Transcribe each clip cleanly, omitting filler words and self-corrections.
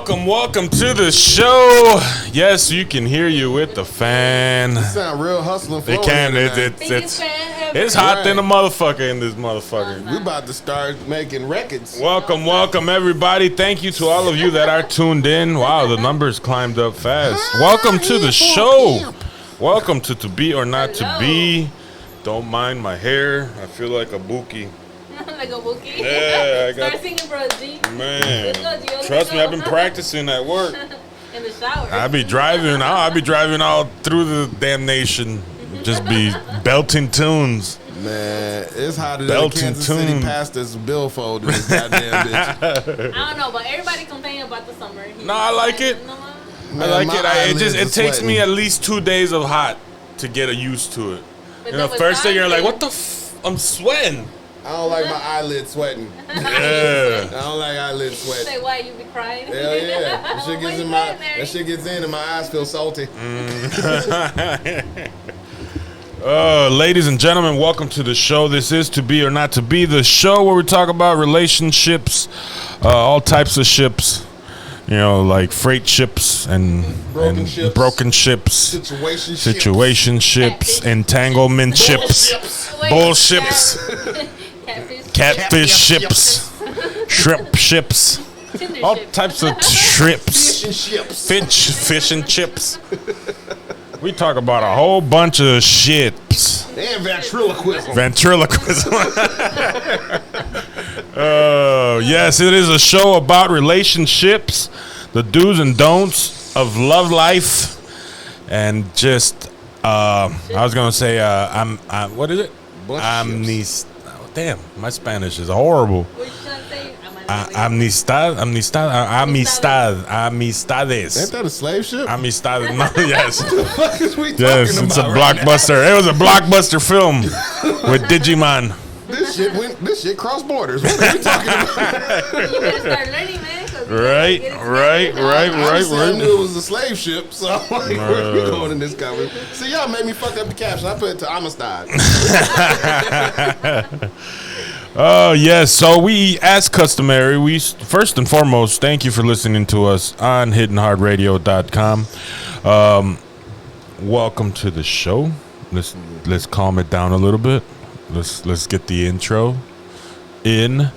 Welcome to the show. Yes, you can hear you with the fan. You sound real hustling. It can. It's hot than a motherfucker in this motherfucker. We about to start making records. Welcome, everybody. Thank you to all of you that are tuned in. Wow, the numbers climbed up fast. Welcome to the show. Welcome to Be or Not to Be. Don't mind my hair. I feel like a bookie. Like a bookie? Yeah, I got. Start singing for us, G. Man, trust me, I've been practicing at work. In the shower. I be driving all through the damn nation. Just be belting tunes. Man, it's hotter than the Kansas City pastor's billfold in this goddamn bitch. I don't know, but everybody complaining about the summer. No, I like it. Man, I like it. It takes sweating. me at least 2 days of hot to get used to it. But You know, first day you're like, what the I'm sweating. I don't like my eyelids sweating. Yeah. I don't like eyelids sweating. Say why you be crying? Hell yeah. That shit gets in my. That shit gets in and my eyes feel salty. Ladies and gentlemen, welcome to the show. This is To Be or Not to Be, the show where we talk about relationships, all types of ships. You know, like freight ships and broken ships, situationships, entanglement ships, bullships, catfish ships, shrimp ships, all types of trips, fish and chips. We talk about a whole bunch of ships. And ventriloquism. Yes, it is a show about relationships, the do's and don'ts of love life, and just I was gonna say what is it? Damn, my Spanish is horrible. What you trying to say? Amistades. Ain't that a slave ship? Amistades. No, yes. What the fuck is we talking Yes, it's a about right blockbuster. It was a blockbuster film with Digimon. now? This shit cross borders. What are we talking about? You better start learning, man. 'Cause you Right. gotta get it Honestly, I Right. knew it was a slave ship, so I'm like, where are we going in this conversation? See, y'all made me fuck up the caption. I put it to Amistad. Oh, yes. So we, as customary, first and foremost, thank you for listening to us on hiddenhardradio.com. Welcome to the show. Let's calm it down a little bit. Let's get the intro in.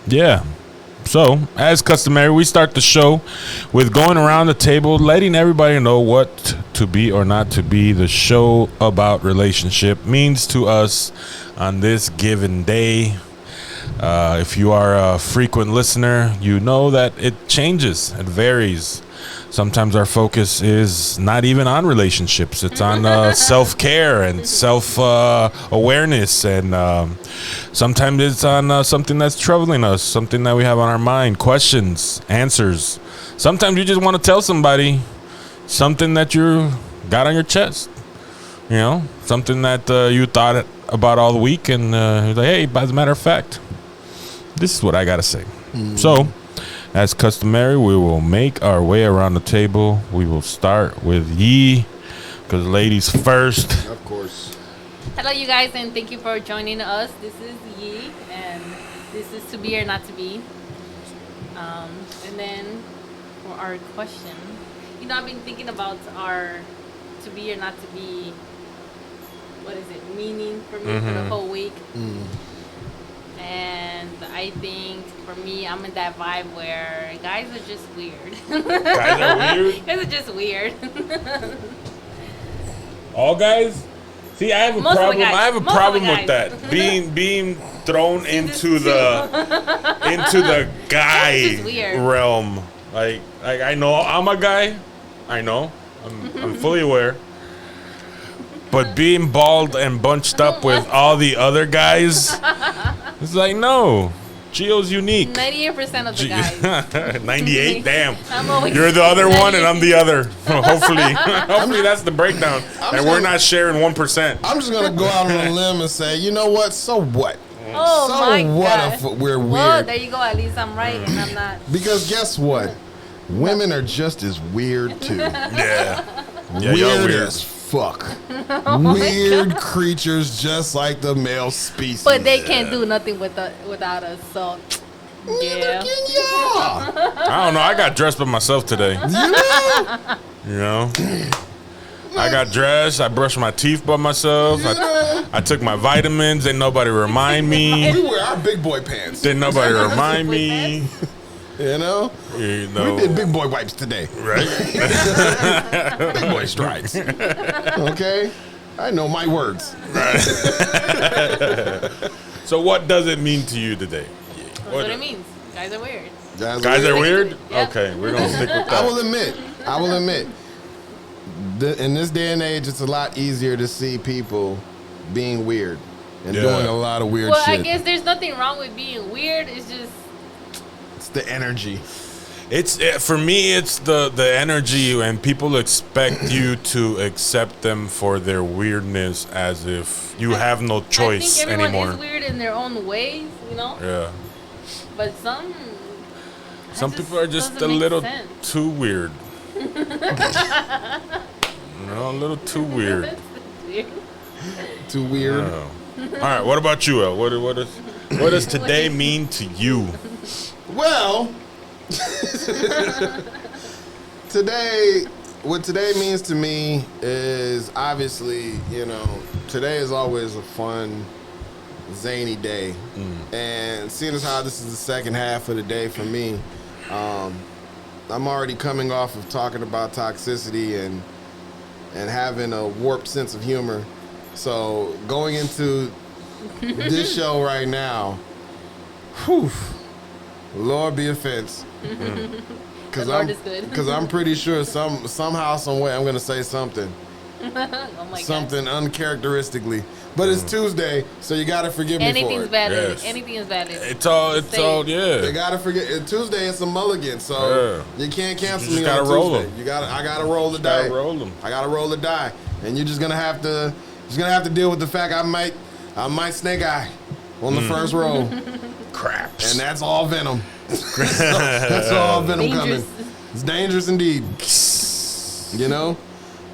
Yeah. So, as customary, we start the show with going around the table, letting everybody know what to be or not to be. The show about relationship means to us on this given day. If you are a frequent listener, you know that it changes, it varies. Sometimes our focus is not even on relationships. It's on self-care and self-awareness. And sometimes it's on something that's troubling us, something that we have on our mind, questions, answers. Sometimes you just want to tell somebody something that you got on your chest. You know, something that you thought about all the week. And you're like, hey, as a matter of fact, this is what I got to say. So, as customary, we will make our way around the table. We will start with Yee, because ladies first. Of course. Hello, you guys, and thank you for joining us. This is Yee, and this is To Be or Not to Be. And then for our question, you know, I've been thinking about our To Be or Not to Be, what is it, meaning for me for the whole week. And I think for me, I'm in that vibe where guys are just weird. Guys are weird? Guys are just weird. All guys? See, I have a Most of the problem. guys. I have a Most of problem the with guys. that. Being thrown into the guy just weird. realm. Like I know I'm a guy. I know. I'm fully aware. But being bald and bunched up with all the other guys, it's like, no. Gio's unique. 98% of the guys. 98? Damn. I'm always You're the other one and I'm the other. Hopefully that's the breakdown. And we're not sharing 1%. I'm just going to go out on a limb and say, you know what? So what? Oh So my what God. if we're Well, weird? there you go. At least I'm right and I'm not. Because guess what? Women are just as weird too. Yeah. Yeah, y'all Weird weird. as fuck. Weird creatures just like the male species. But they can't do nothing without us. So Yeah. I don't know. I got dressed by myself today. You know? I got dressed. I brushed my teeth by myself. I took my vitamins. Didn't nobody remind me. We wear our big boy pants. Didn't nobody remind me. You know? You know. We did big boy wipes today. Right? Big boy strides. Okay? I know my words. So what does it mean to you today? That's what it means. Guys are weird. Guys are weird? Yep. Okay, we're going to stick with that. I will admit, in this day and age, it's a lot easier to see people being weird and doing a lot of weird Well, shit. I guess there's nothing wrong with being weird. It's just It's the energy. For me, it's the energy, and people expect you to accept them for their weirdness as if you have no choice I think everyone anymore. is weird in their own ways, you know. Yeah. But some People are just a doesn't make little sense. too weird. A little too weird. That's weird. Too weird. Oh. All right, what about you, El? What does today mean to you? Well, what today means to me is obviously, today is always a fun, zany day. And seeing as how this is the second half of the day for me, I'm already coming off of talking about toxicity and having a warped sense of humor. So going into this show right now, whew, Lord be offense. The Lord is good. Because I'm pretty sure somehow, some way, I'm gonna say something, Oh my something uncharacteristically. But it's Tuesday, so you gotta forgive me for Anything's it. valid. Yes. Anything is valid. It's all, You yeah. gotta forget. Tuesday is a mulligan, so you can't cancel You me just on gotta roll Tuesday. 'em. I gotta roll the die. Gotta roll 'em. I gotta roll the die, and you're just gonna have to deal with the fact I might snake eye on the first roll, Craps. and that's all venom. That's all venom Dangerous. coming. It's dangerous indeed.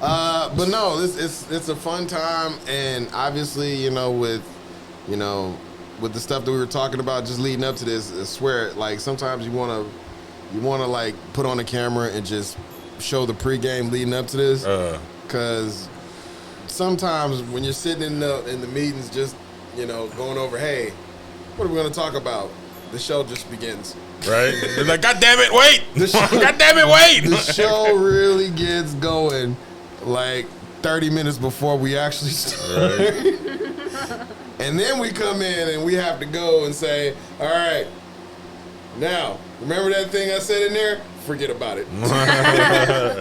But no, it's a fun time, and obviously, with the stuff that we were talking about just leading up to this, I swear, like sometimes you wanna like put on a camera and just show the pregame leading up to this, because sometimes when you're sitting in the meetings, just going over, hey, what are we gonna talk about? The show just begins. Right? It's like, God damn it, wait! God damn it, The wait! show really gets going like 30 minutes before we actually start. Right. And then we come in and we have to go and say, all right, now, remember that thing I said in there? Forget about it.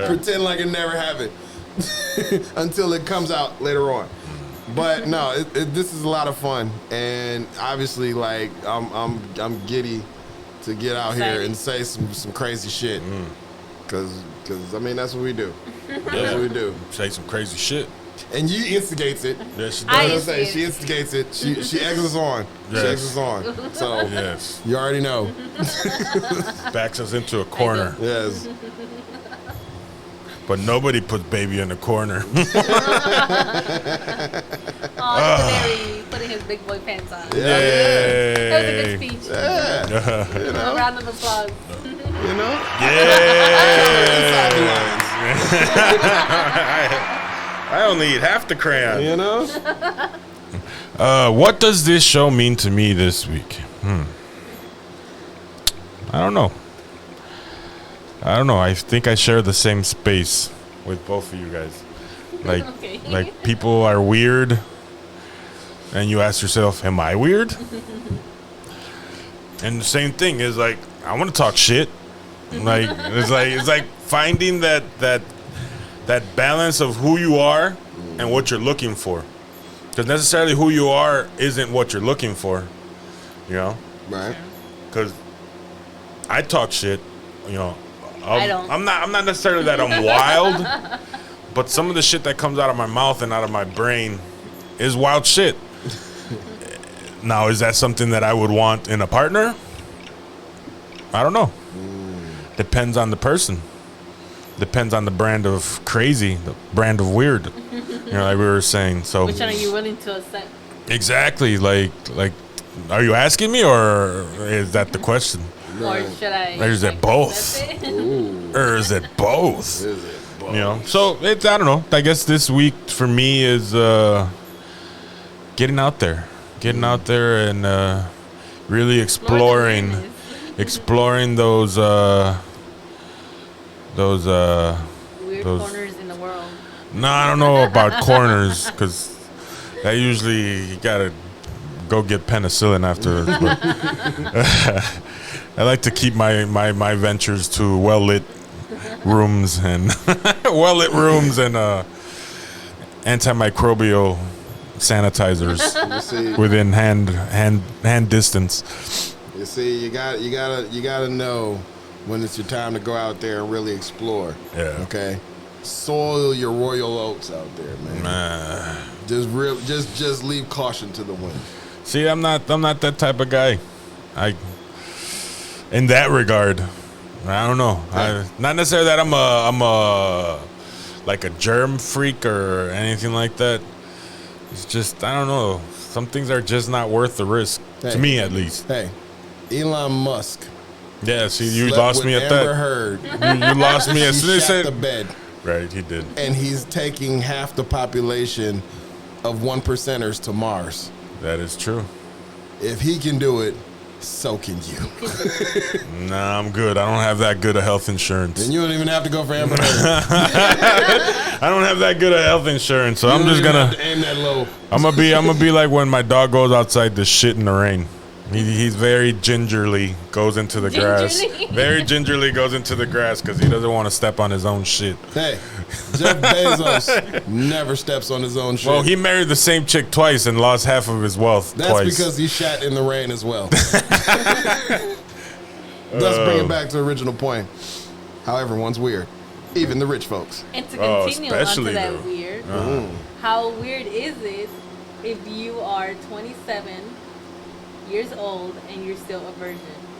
Pretend like it never happened until it comes out later on. But no, this is a lot of fun, and obviously, like I'm giddy to get out here and say some crazy shit, because I mean that's what we do. That's what we do. Say some crazy shit. And you instigates it. Yes, she I does. instigate. She instigates it. She eggs us on. Yes. She eggs us on. So Yes. you already know. Backs us into a corner. Yes. But nobody puts baby in the corner. Oh, look at Larry putting his big boy pants on. Yeah. That was a Yay. good speech. Yeah. You A know. round of applause. You know. Yeah. Inside I only eat half the the crayon. lines. You know. What does this show mean to me this week? I don't know. I think I share the same space with both of you guys. Like, Okay. like people are weird, and you ask yourself, "Am I weird?" And the same thing is like, I want to talk shit. Like it's like finding that balance of who you are and what you're looking for. Because necessarily who you are isn't what you're looking for. Right. Because I talk shit. I don't. I'm not necessarily that I'm wild, but some of the shit that comes out of my mouth and out of my brain is wild shit. Now, is that something that I would want in a partner? I don't know. Depends on the person. Depends on the brand of crazy, the brand of weird. Like we were saying. So Which one are you willing to accept? exactly, like Are you asking me, or is that the question? Or should I? Or is it both? accept it? Ooh, Or is it both? is it? You know, so it's, I don't know. I guess this week for me is getting out there and really exploring those Weird those- corners in the world. No, I don't know about corners because that usually you gotta go get penicillin afterwards. But I like to keep my ventures to well lit rooms and antimicrobial sanitizers You see, within hand distance. you see, you gotta know when it's your time to go out there and really explore. Yeah. Okay. Soil your royal oats out there, man. Just leave caution to the wind. See, I'm not that type of guy. In that regard, I don't know. Not necessarily that I'm a like a germ freak or anything like that. It's just I don't know. Some things are just not worth the risk to Hey. me, at least. Hey, Elon Musk. Yeah. See, you slept lost with me at Amber that. Heard. You lost me as She soon as shat the said. bed, Right, he did. and he's taking half the population of 1%ers to Mars. That is true. If he can do it, so can you. Nah, I'm good. I don't have that good of health insurance. And you don't even have to go for Amber Heard. I don't have that good of health insurance, so I'm You don't just even gonna. have to aim that low. I'm gonna be like when my dog goes outside to shit in the rain. He's very gingerly goes into the grass. Gingerly? Very gingerly goes into the grass because he doesn't want to step on his own shit. Hey, Jeff Bezos never steps on his own shit. Well, he married the same chick twice and lost half of his wealth That's twice. because he shat in the rain as well. Let's bring it back to the original point. How everyone's weird, even the rich folks. And to Oh, continue onto especially that though. weird, how weird is it if you are 27 years old and you're still a virgin?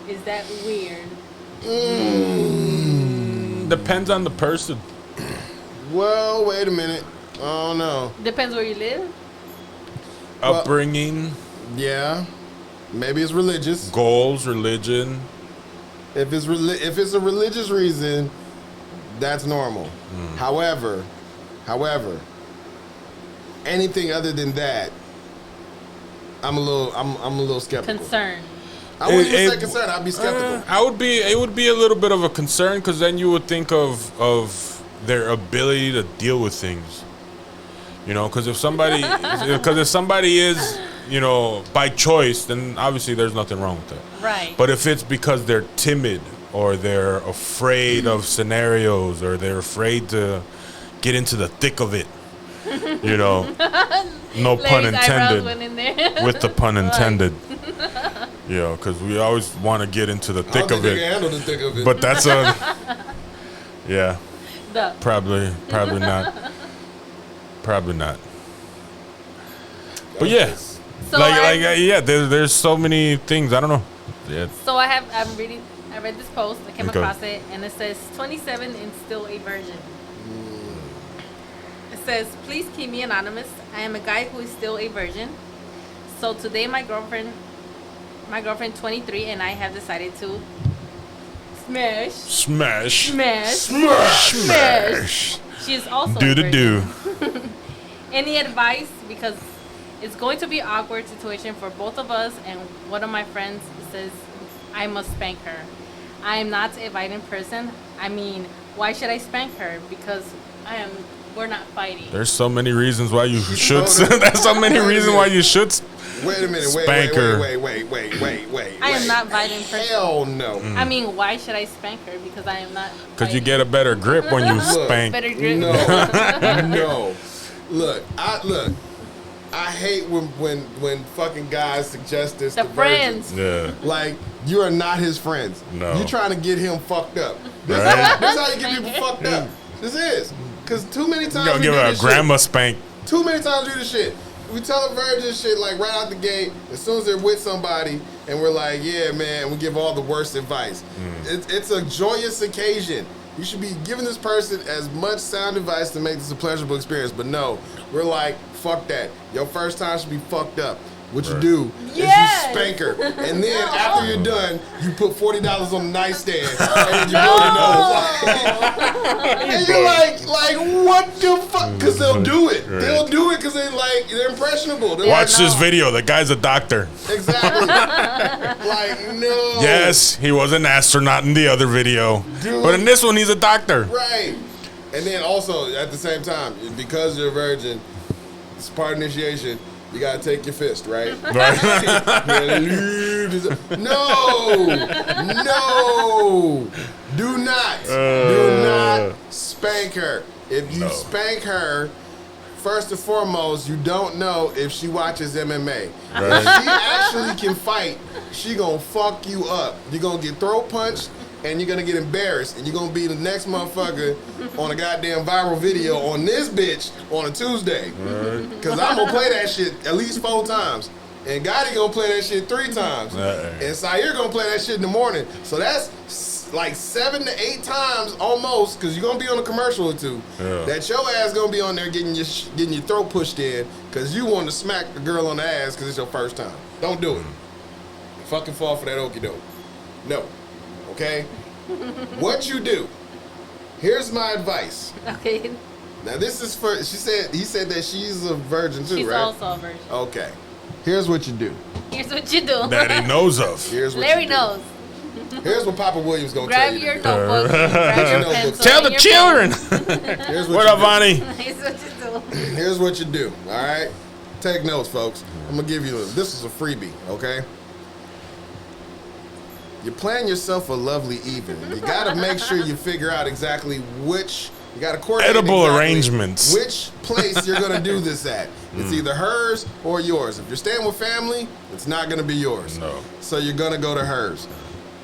Is that weird? Depends on the person. Well, wait a minute. Oh no. Depends where you live. Well- Upbringing, Yeah, maybe it's religious. goals, religion. If it's a religious reason, that's normal. However, anything other than that, I'm a little skeptical. Concern. I wouldn't even It- say concerned. I'd be skeptical. It would be a little bit of a concern because then you would think of their ability to deal with things. You know, because if somebody is, you know, by choice, then obviously there's nothing wrong with that. Right. But if it's because they're timid or they're afraid of scenarios or they're afraid to get into the thick of it, you know, no pun Larry's eyebrows intended, went in there. with the pun intended, you know, because we always want to get into the I don't thick think of they can it. handle the thick of it. But that's a, yeah, The- probably not. Probably not. But yeah, So yeah, there's so many things. I don't know. Yeah, So I read this post, I came Okay. across it, and it says 27 and still a virgin. It says, please keep me anonymous. I am a guy who is still a virgin. So today my girlfriend 23, and I have decided to smash. She is also a Do virgin. do. Any advice? Because it's going to be an awkward situation for both of us, and one of my friends says I must spank her. I am not a violent person. I mean, why should I spank her? Because we're not fighting. There's so many reasons why you should. There's so many reasons why you should. Wait a minute. Spank her. Wait. I am not violent person. Hell no. I mean, why should I spank her? Because I am not. Because you fighting. get a better grip when you Look, spank. better grip. No. No. Look. I hate when fucking guys suggest this The to virgins. friends. Yeah. Like, you are not his friends. No. You're trying to get him fucked up. This Right. is how you get people fucked up. This is. Because too many times You gonna we give do her a this grandma spank. shit. Too many times we do this shit. We tell a virgin shit like right out the gate as soon as they're with somebody, and we're like, yeah, man, we give all the worst advice. It's a joyous occasion. You should be giving this person as much sound advice to make this a pleasurable experience. But no, we're like, fuck that. Your first time should be fucked up. what you do Yes. is you spank her, and then after you're done, you put $40 on the nightstand, and you blow your nose. And you're like, what the fuck? Because they'll do it. Right. They'll do it because they're impressionable. They're Watch like, this video. The guy's a doctor. exactly. Like, no. Yes, he was an astronaut in the other video, Dude. but in this one, he's a doctor. Right. And then also, at the same time, because you're a virgin, it's part of initiation, you gotta take your fist, right? Right. No. Do not spank her. If you spank her, first and foremost, you don't know if she watches MMA. If she actually can fight, she gonna fuck you up. You're gonna get throat punched, and you're gonna get embarrassed, and you're gonna be the next motherfucker on a goddamn viral video on this bitch on a Tuesday. Cause I'm gonna play that shit at least 4 times. And Gotti gonna play that shit 3 times. And Sire gonna play that shit in the morning. So that's like 7 to 8 times almost, cause you're gonna be on a commercial or 2. That your ass gonna be on there getting your throat pushed in, cause you want to smack the girl on the ass cause it's your first time. Don't do it. Fucking fall for that okie doke. No. Okay? What you do? Here's my advice. Okay. Now this is for he said that she's a virgin too, She's right? also a virgin. Okay. Here's what you do. Here's what you do. That he knows of. Here's what Larry you do. knows. Here's what Papa Williams gonna tell Grab you. your to do. notebook. Grab your pencil. Tell and the your children. Here's What what up, you do. Vonnie? Here's what you do. Here's what you do. All right. Take notes, folks. I'm gonna give you this is a freebie. Okay. You plan yourself a lovely evening. You gotta make sure you figure out exactly which. You gotta coordinate Edible exactly arrangements. which place you're gonna do this at. It's either hers or yours. If you're staying with family, it's not gonna be yours. No. So you're gonna go to hers.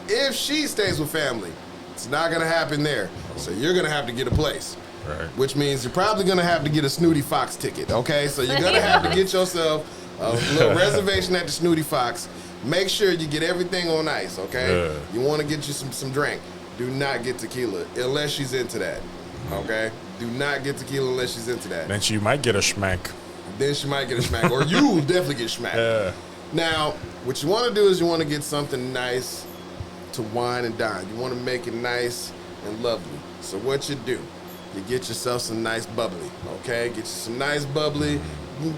If she stays with family, it's not gonna happen there. So you're gonna have to get a place. Right. Which means you're probably gonna have to get a Snooty Fox ticket, okay? So you're gonna have to get yourself a little reservation at the Snooty Fox. Make sure you get everything on ice, okay? Yeah. You wanna get you some drink. Do not get tequila unless she's into that, okay? Do not get tequila unless she's into that. Then she might get a schmack. Then she might get a smack, or you will definitely get smacked. Yeah. Now, what you wanna do is you wanna get something nice to wine and dine. You wanna make it nice and lovely. So what you do? You get yourself some nice bubbly, okay? Get you some nice bubbly.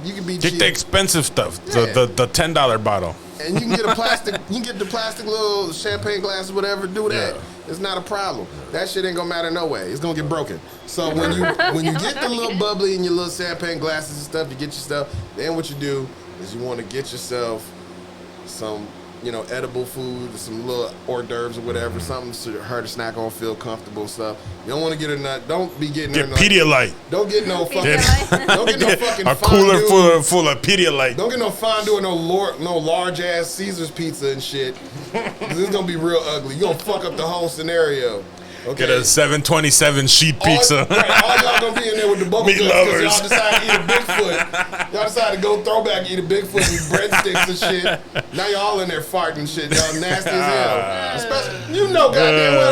You can be Get cheap. the expensive stuff. Yeah. The $10 bottle. And you can get a plastic, you can get the plastic little champagne glass or whatever. Do that. Yeah. It's not a problem. That shit ain't gonna matter no way. It's gonna get broken. So when you get the little bubbly and your little champagne glasses and stuff, you get your stuff. Then what you do is you want to get yourself some, edible food, some little hors d'oeuvres or whatever, something for her to snack on, feel comfortable and stuff. You don't want to get her nut. Don't be getting Get her. Pedialyte. Don't get no fucking. Pedialyte. Don't get no fucking. A cooler fondue. full of Pedialyte. Don't get no fondue or no large ass Caesar's pizza and shit. 'Cause this is gonna be real ugly. You gonna fuck up the whole scenario. Okay. Get a 727 sheet pizza. All y'all gonna be in there with the bubble Meat guts because lovers. y'all decided to eat a Bigfoot. Y'all decided to go throwback, eat a Bigfoot with breadsticks and shit. Now y'all all in there farting and shit. Y'all nasty as hell. Especially, goddamn well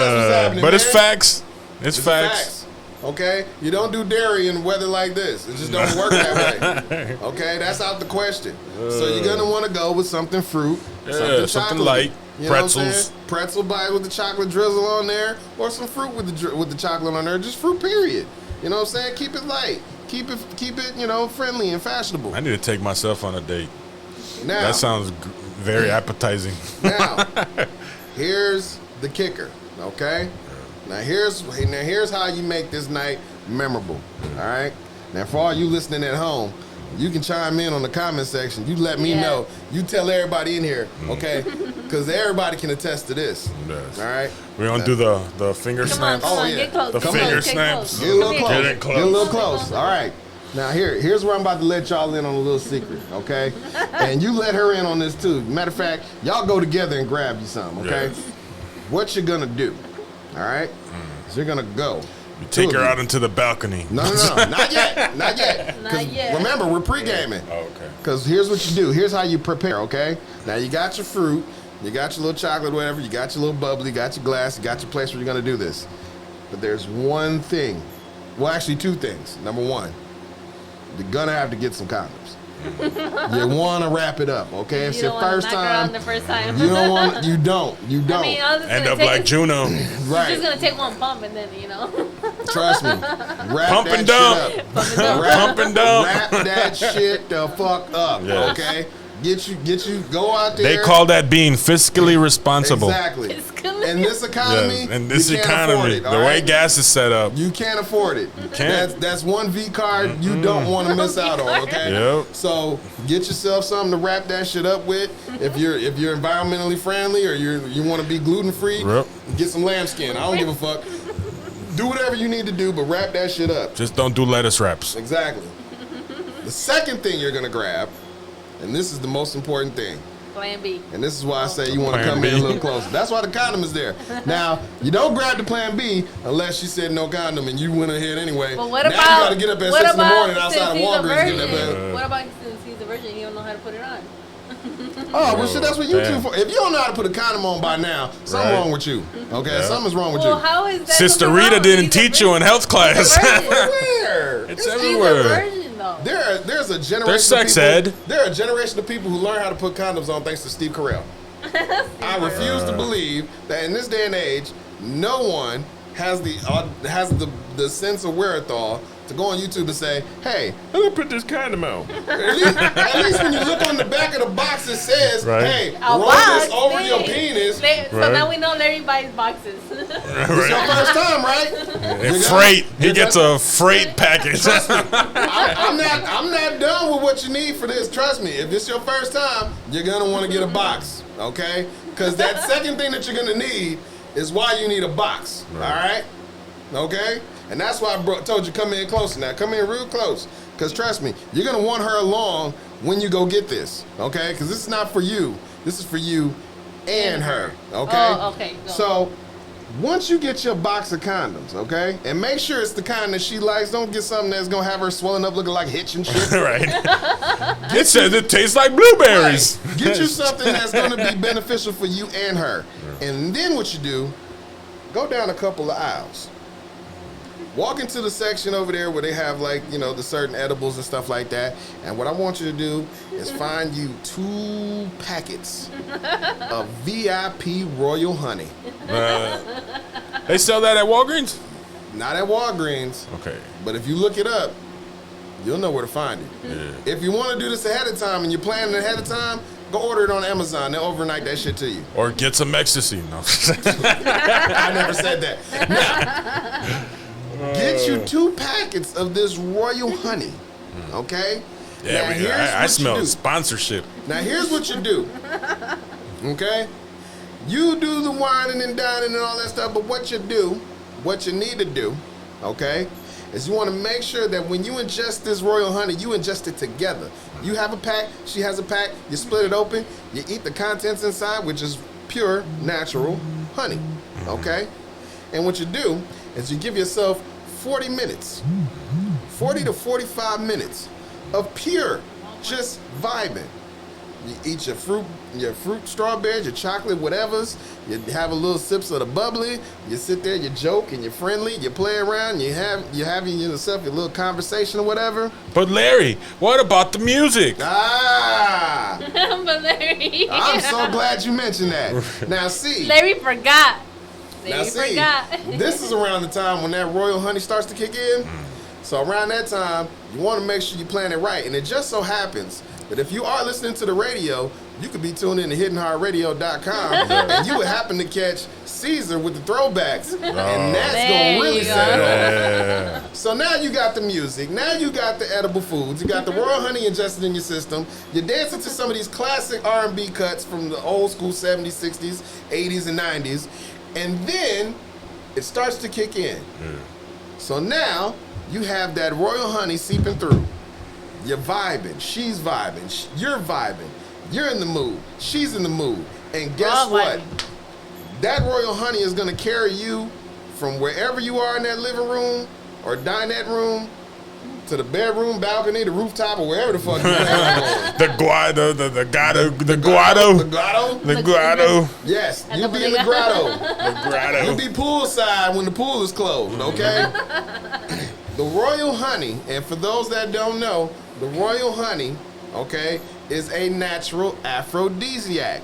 that's what's happening, But it's man. facts. It's It's facts. Okay? You don't do dairy in weather like this. It just don't work that way. Okay? That's out the question. So you're going to want to go with something fruit, something something light, You know what I'm pretzels. saying? Pretzel bite with the chocolate drizzle on there, or some fruit with the chocolate on there. Just fruit, period. You know what I'm saying? Keep it light. Keep it, friendly and fashionable. I need to take myself on a date. Now, That sounds very appetizing. Now, here's the kicker, okay? Now here's how you make this night memorable, all right? Now for all you listening at home, you can chime in on the comment section. You let me Yeah. know. You tell everybody in here, okay? Because everybody can attest to this, Yes. all right? We're going to do the finger Come on, snaps. come Oh, on, yeah. get close. The Come finger on, get snaps. close. Get a little Come close. here. Get it close. Get a little close. All right. Now here's where I'm about to let y'all in on a little secret, okay? And you let her in on this too. Matter of fact, y'all go together and grab you something, okay? Yes. What you're gonna do, all right? So you're gonna go. You take Two her of out into the balcony. No, not yet, not yet. 'Cause Not yet. Remember, we're pre-gaming. Oh, okay. Because here's what you do. Here's how you prepare, okay? Now you got your fruit, you got your little chocolate, whatever, you got your little bubbly, you got your glass, you got your place where you're gonna do this. But there's one thing. Well, actually two things. Number one, you're gonna have to get some condoms. You want to wrap it up, okay? It's You your don't want first to knock her time. on the first time. You don't want. You don't. You don't. I mean, I was just End gonna up take like Juno. She's right. just gonna take one pump and then Trust me. Wrap Pump that and shit dump. up. Pump and dump. Pump and dump. Wrap that shit the fuck up, Yes. okay? Get you. Go out there. They call that being fiscally responsible. exactly. It's gonna- In this economy, Yes. In this you can't afford economy, it, the all way right? gas is set up. You can't afford it. can't. That's one V card you don't want to miss out on. Okay. Yep. So get yourself something to wrap that shit up with. If you're environmentally friendly or you want to be gluten free, Yep. get some lambskin. I don't give a fuck. Do whatever you need to do, but wrap that shit up. Just don't do lettuce wraps. Exactly. The second thing you're gonna grab, and this is the most important thing. Plan B. And this is why I say you want to Plan come in B. a little closer. That's why the condom is there. Now, you don't grab the plan B unless she said no condom and you went ahead anyway. But what now about? you got to get up at what 6 in the about morning outside of since he's a Walgreens getting that virgin? bed. What about since he's a virgin? He don't know how to put it on. Oh, well, shit, that's what you Damn. two for. If you don't know how to put a condom on by now, something Right. wrong with you. Okay? Yeah. Something's wrong with Well, you. how is that? Sister something Rita wrong? didn't He's a teach you in virgin. health class. He's a virgin. Where? It's He's a everywhere. virgin though. There's a generation There's sex of people, ed. There are a generation of people who learn how to put condoms on thanks to Steve Carell. I refuse to believe that in this day and age, no one has the sense of wherewithal to go on YouTube and say, "Hey, I'm gonna put this condom on." At least when you look on the back of the box, it says, Right. "Hey, A roll box, this over they- your penis." So Right. now we know Larry buys boxes. It's your first time, right? And freight. He gets a freight package. I'm not done with what you need for this. Trust me. If it's your first time, you're gonna want to get a box, okay? Because that second thing that you're gonna need is why you need a box. All right? Okay? And that's why I told you come in close now. Come in real close. Because trust me, you're gonna want her along when you go get this, okay? Because this is not for you. This is for you and her, okay? Oh, okay, go. So once you get your box of condoms, okay, and make sure it's the kind that she likes. Don't get something that's gonna have her swelling up, looking like Hitch and shit. Right. It says it tastes like blueberries. Right. Get you something that's gonna be beneficial for you and her. And then what you do, go down a couple of aisles. Walk into the section over there where they have like, you know, the certain edibles and stuff like that. And what I want you to do is find you 2 packets of VIP Royal Honey. They sell that at Walgreens? Not at Walgreens, Okay. but if you look it up, you'll know where to find it. Yeah. If you want to do this ahead of time and you're planning ahead of time, go order it on Amazon. They'll overnight that shit to you. Or get some ecstasy. No. I never said that. Now, get you 2 packets of this Royal Honey, okay? Yeah, Now, we, here's I what you smell do. sponsorship. Now, here's what you do, okay? You do the whining and dining and all that stuff, but what you need to do, okay, is you want to make sure that when you ingest this Royal Honey, you ingest it together. You have a pack, she has a pack, you split it open, you eat the contents inside, which is pure, natural honey, okay? And what you do is you give yourself 40 minutes, 40 to 45 minutes of pure, just vibing. You eat your fruit strawberries, your chocolate, whatever's. You have a little sips of the bubbly. You sit there, you joke, and you're friendly. You play around. You're having yourself your little conversation or whatever. But Larry, what about the music? Ah, But Larry. I'm so glad you mentioned that. Now see, Larry forgot. now Larry see, forgot. this is around the time when that Royal Honey starts to kick in. So around that time, you want to make sure you plan it right. And it just so happens that if you are listening to the radio, you could be tuned in to hiddenheartradio.com and you would happen to catch Caesar with the throwbacks. And that's There going to really you set it go. off. Yeah. So now you got the music, now you got the edible foods, you got the Royal Honey ingested in your system, you're dancing to some of these classic R&B cuts from the old school 70s, 60s, 80s, and 90s, and then it starts to kick in. So now you have that Royal Honey seeping through. You're vibing, she's vibing, you're vibing, you're in the mood, she's in the mood, and guess All what? vibing. That Royal Honey is gonna carry you from wherever you are in that living room or dinette room to the bedroom, balcony, the rooftop, or wherever the fuck you are. The guado, the grotto. The grotto? The grotto. Yes, At you'll the be in the bodega. grotto. The grotto. You'll be poolside when the pool is closed, okay? The Royal Honey, and for those that don't know, the Royal Honey okay, is a natural aphrodisiac.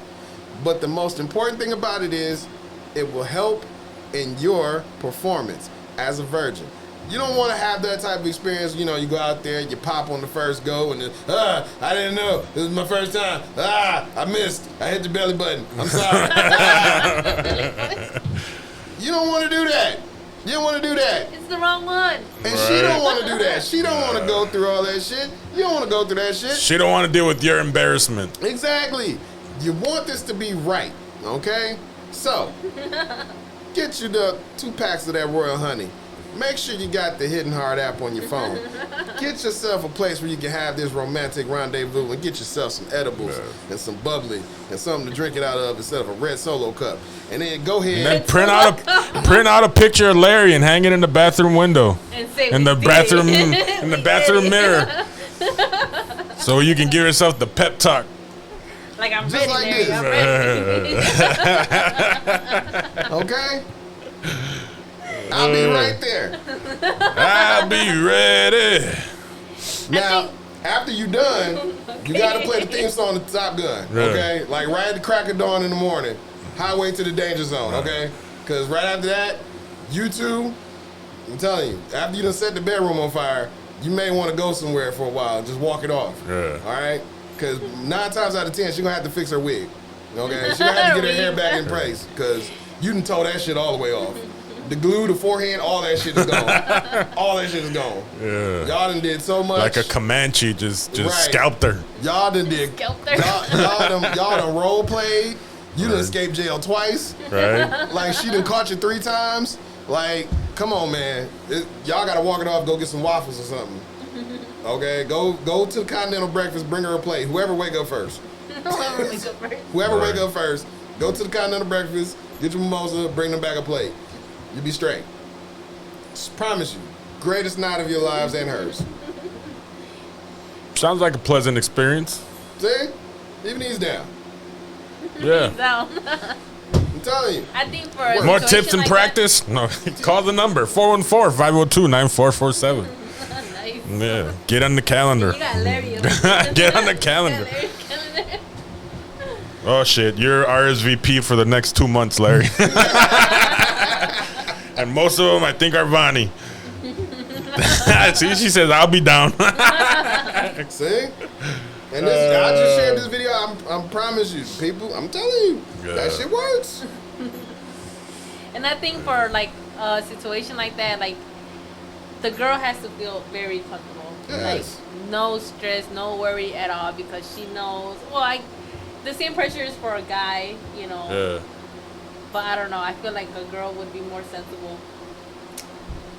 But the most important thing about it is it will help in your performance as a virgin. You don't want to have that type of experience. You know, you go out there, you pop on the first go, and then, I didn't know. This is my first time. I missed. I hit the belly button. I'm sorry. You don't want to do that. You don't want to do that. It's the wrong one. And she don't want to do that. She don't want to go through all that shit. You don't want to go through that shit. She don't want to deal with your embarrassment. Exactly. You want this to be right, okay? So, get you the 2 packs of that Royal Honey. Make sure you got the Hidden Heart app on your phone. Get yourself a place where you can have this romantic rendezvous and get yourself some edibles and some bubbly and something to drink it out of instead of a red Solo cup. And then go ahead And then print out a picture of Larry and hang it in the bathroom window. And say In we the did bathroom it. in the We bathroom did it. mirror. So you can give yourself the pep talk. Like I'm Just ready, like Larry. this. I'm ready. Okay? I'll be right there. I'll be ready. Now, after you done, you got to play the theme song to Top Gun, okay? Like right at the crack of dawn in the morning, Highway to the Danger Zone, okay? Because right after that, you two, I'm telling you, after you done set the bedroom on fire, you may want to go somewhere for a while and just walk it off, Yeah. all right? Because 9 times out of 10, she's going to have to fix her wig, okay? She's going to have to get her hair back in place because you done tore that shit all the way off. The glue, the forehand, all that shit is gone. All that shit is gone. Yeah. Y'all done did so much. Like a Comanche, just Right. scalped her. Y'all done did. Scalped her. Y'all done role played. You done escaped jail twice. Right? Like she done caught you 3 times. Like, come on, man. Y'all gotta walk it off. Go get some waffles or something. Okay, go to the continental breakfast. Bring her a plate. Whoever wake up first. Whoever wake up first. Go to the continental breakfast. Get your mimosa. Bring them back a plate. You'll be straight. Just promise you. Greatest night of your lives and hers. Sounds like a pleasant experience. See? Even these down. Yeah. So, I'm telling you. I think for a More situation tips and like practice? No. Call the number 414-502-9447. that- nice. Yeah. Get on the calendar. You got Larry. Get on the calendar. Oh shit, you're RSVP for the next 2 months, Larry. And most of them, I think, are Vonnie. See, she says, I'll be down. See? And this, I just shared this video. I promise you, people, I'm telling you, that shit works. And I think for like a situation like that, like the girl has to feel very comfortable. Yes. Like no stress, no worry at all because she knows. Well, the same pressure is for a guy, you know. Yeah. But I don't know. I feel like a girl would be more sensible.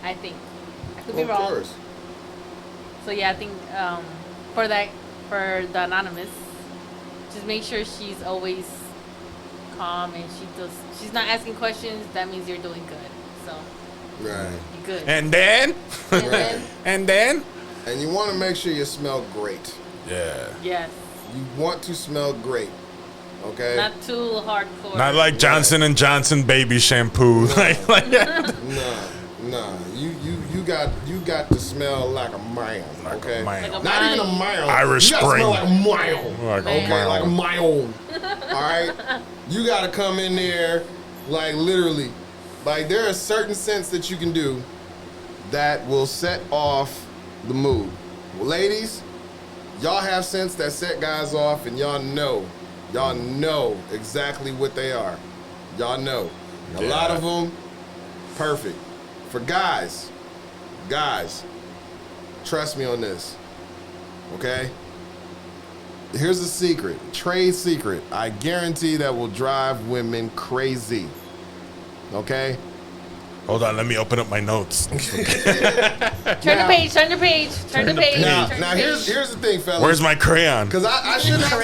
I think. I could be Of wrong. course. So yeah, I think for the anonymous, just make sure she's always calm and she's not asking questions. That means you're doing good. So Right. you're good. And then? And then, And then? And you want to make sure you smell great. Yeah. yes, You want to smell great. Okay? not too hardcore. Not like Johnson & Johnson baby shampoo. like Nah. You got to smell like a man. Okay? a man. Like a Not even a man. mile. Irish you gotta Spring. smell like a mile. Like a Okay, mile. like a mile. Alright? You gotta come in there like literally. Like there are certain scents that you can do that will set off the mood. Well, ladies, y'all have scents that set guys off and y'all know exactly what they are. Y'all know. A lot of them, perfect. For guys, trust me on this. Okay? Here's a secret, trade secret. I guarantee that will drive women crazy. Okay? Hold on, let me open up my notes. Turn the page. Turn the page. Turn the page. Now, turn now the here's page. the thing, fellas. Where's my crayon? Because I shouldn't have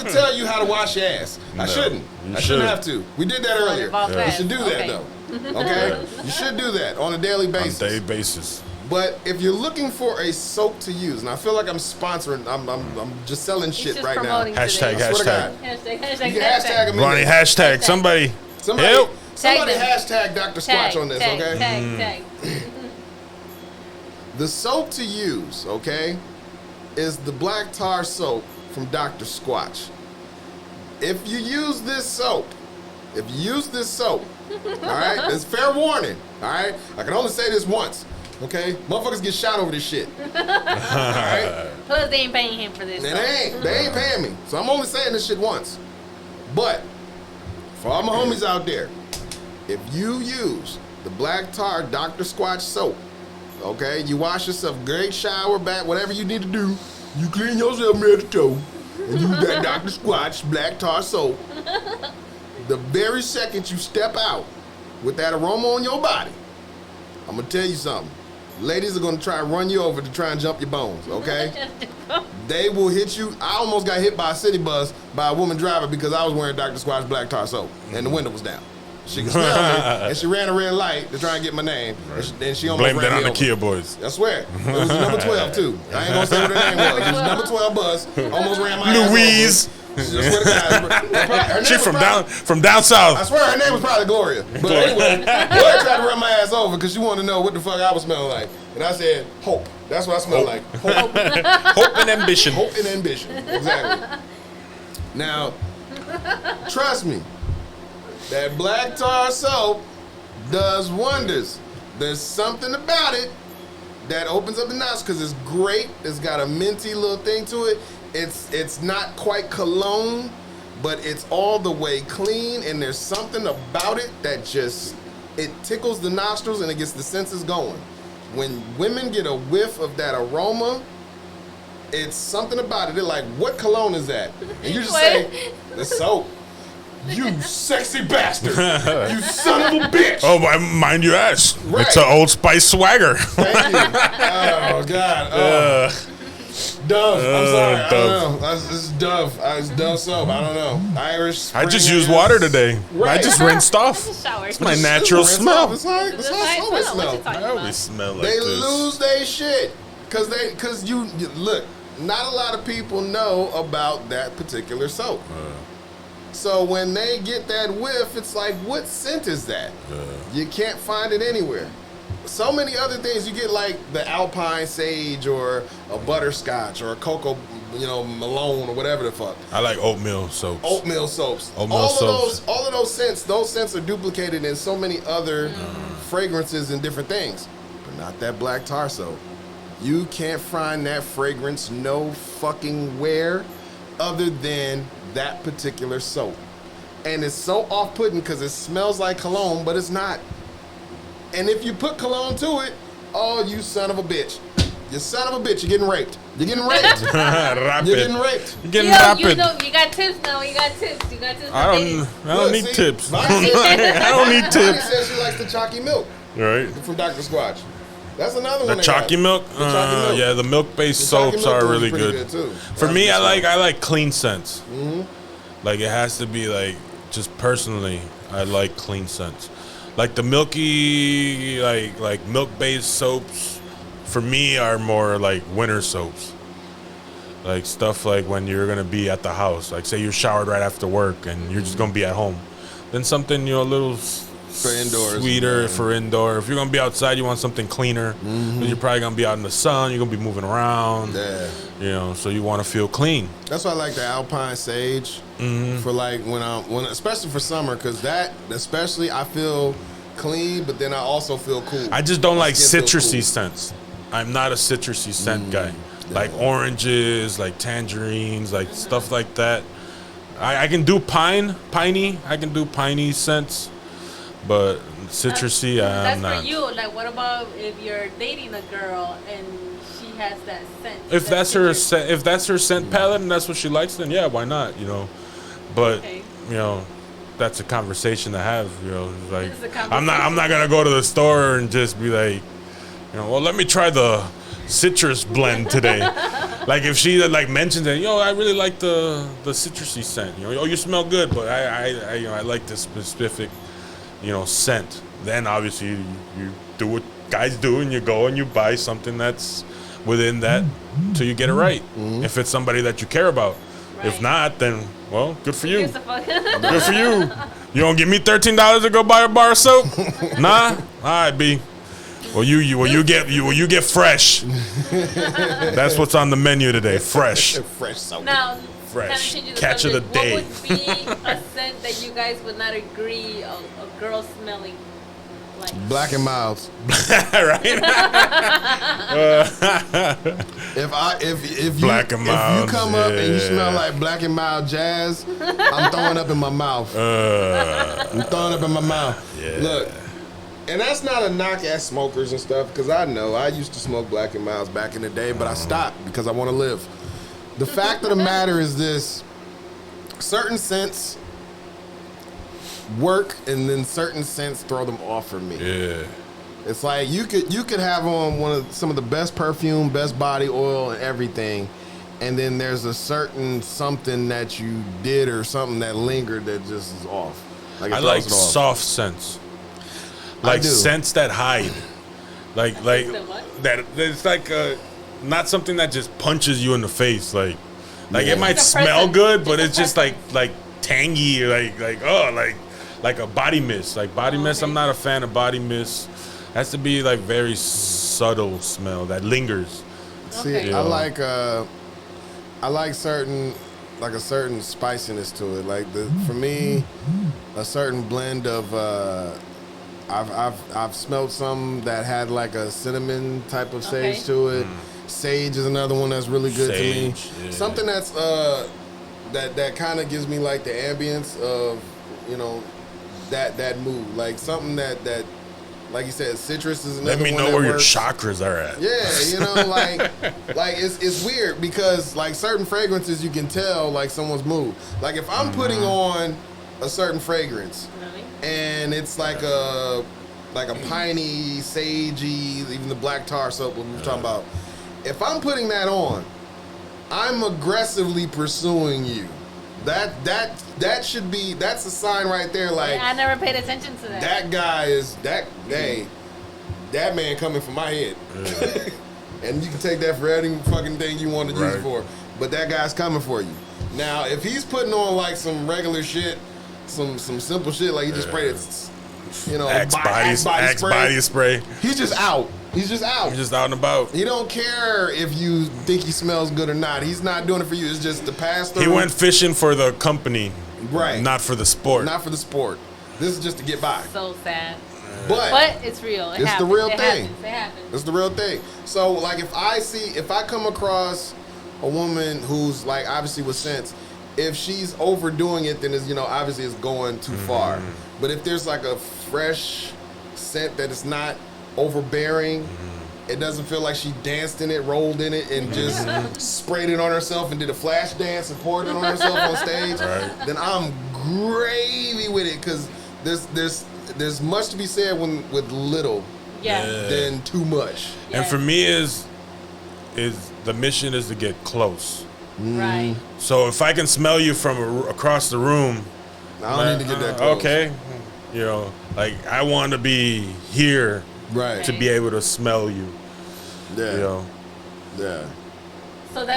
to tell you how to wash your ass. I shouldn't. you I shouldn't shouldn't. have to. We did that earlier. involve You that. should do that Okay. though. Okay? You should do that on a daily On a basis. daily basis. But if you're looking for a soap to use, and I feel like I'm sponsoring, I'm just selling He's shit just right now. promoting Hashtag, today. I swear to hashtag. God. Hashtag. You can hashtag him in Ronnie, there. hashtag. Somebody help. Somebody them. hashtag Dr. Squatch on this, tag, okay? Tag. The soap to use, okay, is the black tar soap from Dr. Squatch. If you use this soap, all right, it's fair warning, all right? I can only say this once, okay? Motherfuckers get shot over this shit, all right? Plus, they ain't paying him for this. And they ain't paying me, so I'm only saying this shit once. But for all my homies out there, if you use the black tar Dr. Squatch soap, okay, you wash yourself, great shower, bath, whatever you need to do, you clean yourself from head to toe, and use that Dr. Squatch black tar soap. The very second you step out with that aroma on your body, I'm gonna tell you something. Ladies are gonna try and run you over to try and jump your bones, okay? They will hit you. I almost got hit by a city bus by a woman driver because I was wearing Dr. Squatch black tar soap and the window was down. She could smell me, and she ran a red light to try and get my name, and she almost Blame ran that me on the over. Kia boys. I swear. It was number 12, too. I ain't gonna say what her name was. It was number 12 bus. Almost ran my ass Louise. over. I swear to God. Her name She was from probably- down I south. swear her name was probably Gloria. But anyway, Gloria tried to run my ass over because she wanted to know what the fuck I was smelling like. And I said, hope. That's what I smell like. Hope. Hope and ambition. Hope and ambition. Exactly. Now, trust me, that black tar soap does wonders. There's something about it that opens up the nostrils because it's great. It's got a minty little thing to it. It's not quite cologne, but it's all the way clean, and there's something about it that just, it tickles the nostrils and it gets the senses going. When women get a whiff of that aroma, it's something about it. They're like, what cologne is that? And you just say, the soap. You sexy bastard. You son of a bitch. Oh, mind you ass. Right. It's an Old Spice swagger. Thank you. Oh, God. Oh. Dove. I'm sorry. I don't know. It's Dove. It's Dove soap. I don't know. Irish. I just Spring used Onions. water today. Right. I just rinsed off. Just shower. It's my natural Rinse smell. off. It's like, That's it's how like I always smell. What you smell. talking I about? always smell like They this. lose their shit. Because you look, not a lot of people know about that particular soap. So when they get that whiff, it's like, what scent is that? You can't find it anywhere. So many other things. You get like the Alpine Sage or a butterscotch or a cocoa, Malone or whatever the fuck. I like oatmeal soaps. Oatmeal soaps. Oatmeal all soaps. Of those scents are duplicated in so many other fragrances and different things. But not that black tar soap. You can't find that fragrance no fucking where other than that particular soap. And it's so off-putting because it smells like cologne, but it's not. And if you put cologne to it, oh, you son of a bitch. You son of a bitch, you're getting raped. You're getting raped. Rapid. You're getting raped. You're getting Yo, rapid. you know, you got tips now. You got tips. You got tips. for I dating. don't Look, need see, tips. Bonnie I don't need Bonnie tips. says she likes the chalky milk Right. from Dr. Squatch. That's another The one. they chalky got. milk? The chalky milk. Yeah, the milk-based The chalky soaps milk are one's really pretty good. too. For That's me, the I stuff. like clean scents. Like it has to be like, just personally, I like clean scents. Like the milky, like milk-based soaps, for me are more like winter soaps. Like stuff like when you're gonna be at the house. Like say you're showered right after work and you're just gonna be at home. Then something a little For indoors. sweeter Yeah. for indoor. If you're gonna be outside, you want something cleaner. 'Cause you're probably gonna be out in the sun. You're gonna be moving around. Yeah. So you want to feel clean. That's why I like the Alpine Sage for like when especially for summer, because that especially I feel clean, but then I also feel cool. I just don't My like skin feels citrusy cool. scents. I'm not a citrusy scent guy. Like oranges, like tangerines, like stuff like that. I can do piney. I can do piney scents, but citrusy, That's I'm not. for you. Like, what about if you're dating a girl and she has that scent? If that that's her, citrus- if that's her scent palette and that's what she likes, then yeah, why not? But Okay. that's a conversation to have. Like It's a I'm not gonna go to the store and just be like, well, let me try the citrus blend today. Like if she like mentions it, I really like the citrusy scent. Oh, you smell good, but I like this specific, scent. Then obviously you do what guys do and you go and you buy something that's within that till you get it right. If it's somebody that you care about. If Right. not, then well, good for you. Here's the fuck. Good for you. You gonna give me $13 to go buy a bar of soap? Nah? All right, B. Well, you get fresh. That's what's on the menu today. Fresh. Fresh soap. Now, Fresh. kind of Catch of the day. What would be a scent that you guys would not agree a girl smelling like? Black and Milds. Right? If Black and you Milds, come up and you smell yeah. like Black and Mild Jazz, I'm throwing up in my mouth. I'm throwing up in my mouth. Yeah. Look, and that's not a knock at smokers and stuff, because I know I used to smoke Black and Milds back in the day, but I stopped because I want to live. The fact of the matter is this: certain scents work, and then certain scents throw them off for me. Yeah. It's like you could have on some of the best perfume, best body oil, and everything, and then there's a certain something that you did or something that lingered that just is off. Like it I throws like it off. soft scents. I Like do. scents that hide. Like That what? that. It's like not something that just punches you in the face. Like Yeah. it might Just a smell presence. good, but Just a it's just like tangy. Like a body mist. Like body mist. okay. I'm not a fan of body mist. Has to be like very subtle smell that lingers. See, Okay. I like a certain spiciness to it. Like for me, a certain blend of I've smelled some that had like a cinnamon type of sage Okay. to it. Sage is another one that's really good Sage, to me. yeah. Something that's that kind of gives me like the ambience of, you know, that mood. Like something that like you said, citrus is another Let me one know that where your works. chakras are at. Yeah, you know, like it's weird because like certain fragrances you can tell like someone's mood. Like if I'm putting on a certain fragrance Really? and it's like a piney, sagey, even the black tar soap we were talking about. If I'm putting that on, I'm aggressively pursuing you. That should be, that's a sign right there. Like I never paid attention to that. that guy is that man coming for my head. And you can take that for any fucking thing you want to use Right. it for. But that guy's coming for you. Now, if he's putting on like some regular shit, some simple shit, like he just sprayed it, you know, Axe Axe body spray. he's just out. He's just out. You're just out and about. He don't care if you think he smells good or not. He's not doing it for you. It's just the pass through. He went fishing for the company, Right. Not for the sport. Not for the sport. This is just to get by. So sad. But It's real. It It's the happens. real It thing. happens. It happens. it's the real thing. So like if I come across a woman who's like obviously with sense, if she's overdoing it, then it's, you know, obviously it's going too far. But if there's like a fresh scent that is not overbearing, it doesn't feel like she danced in it, rolled in it, and just sprayed it on herself and did a flash dance and poured it on herself on stage, Right. then I'm gravy with it because there's much to be said with little Yeah. Yeah. than too much. And for me is the mission is to get close. Right. So if I can smell you from across the room, I don't need to get that close. okay, you know, like I want to be here Right. to be able to smell you. Yeah. You know, Yeah. So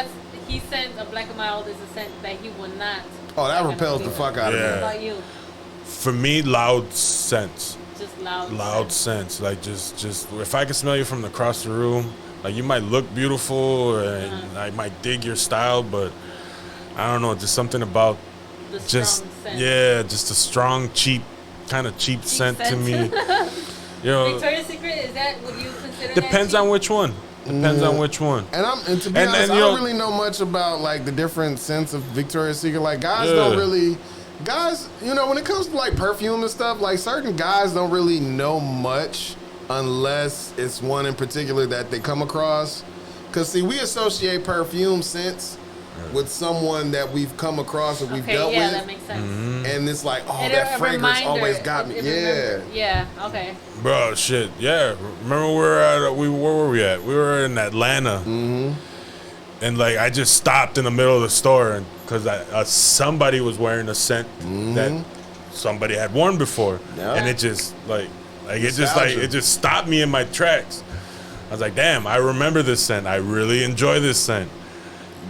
he said a black and mild is a scent that he would not. Oh, that repels the fuck out Yeah. of What me. about you? for me, loud scents. Just loud. Loud scents, like just if I can smell you from across the room, like you might look beautiful and I might dig your style, but I don't know, just something about The strong just scent. yeah, just a strong, cheap scent to scent. me. You know, Victoria's Secret, is that, would you consider depends that on which one. Depends on which one. And to be And- honest, and, I you don't know- really know much about like the different scents of Victoria's Secret. Like guys Yeah. don't really, you know, when it comes to like perfume and stuff, like certain guys don't really know much unless it's one in particular that they come across. Cause see, we associate perfume scents with someone that we've come across or we've Okay, dealt yeah, with, that makes sense. and it's like, oh, And that a fragrance reminder, always got me. it Yeah. remember- Yeah, okay. Bro, shit, yeah. Remember where were we at? We were in Atlanta, and like I just stopped in the middle of the store because somebody was wearing a scent that somebody had worn before, Yeah. and it just Nostalgia. it just stopped me in my tracks. I was like, damn, I remember this scent. I really enjoy this scent.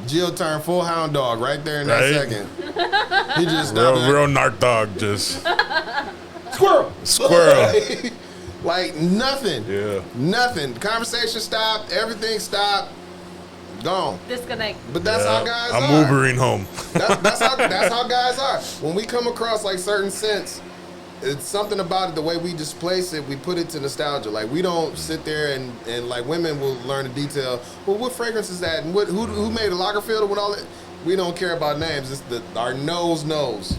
Jill turned full hound dog right there in that Right? second. He just stopped. Real narc dog, just Squirrel. squirrel. Like nothing. Yeah. Nothing. Conversation stopped. Everything stopped. Gone. Disconnect. But that's Yeah. how guys I'm are. Ubering home. That's how guys are. When we come across like certain scents, it's something about it. The way we just place it, we put it to nostalgia. Like we don't sit there and like women will learn the detail. Well, what fragrance is that? And who made a Lagerfeld and what all that? We don't care about names. It's our nose knows.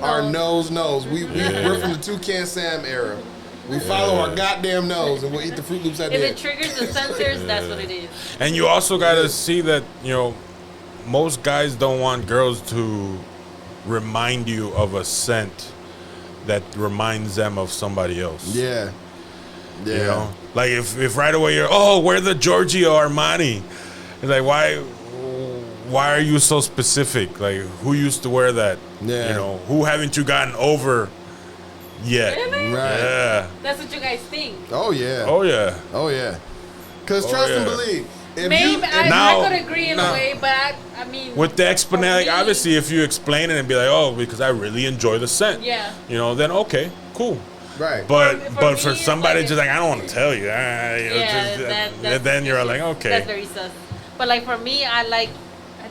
Our nose knows. We're from the Toucan Sam era. We follow our goddamn nose and we'll eat the Fruit Loops at the If end. it triggers the sensors, that's what it is. And you also got to see that, most guys don't want girls to remind you of a scent that reminds them of somebody else. Yeah. Yeah. You know? Like if right away you're, wear the Giorgio Armani. It's like, why are you so specific? Like, who used to wear that? Yeah. Who haven't you gotten over yet? Really? Right. Yeah. That's what you guys think. Oh yeah. Oh, yeah. Oh yeah. Because trust and yeah. believe. If Maybe Now- I could agree in a way, but I mean, With the exponent, like, for me- obviously, if you explain it and be like, because I really enjoy the scent. Yeah. Then okay, cool. right. But For but me, for it's somebody like- just like, I don't want to tell you. Then you're like, That's okay. very sus. But like for me, I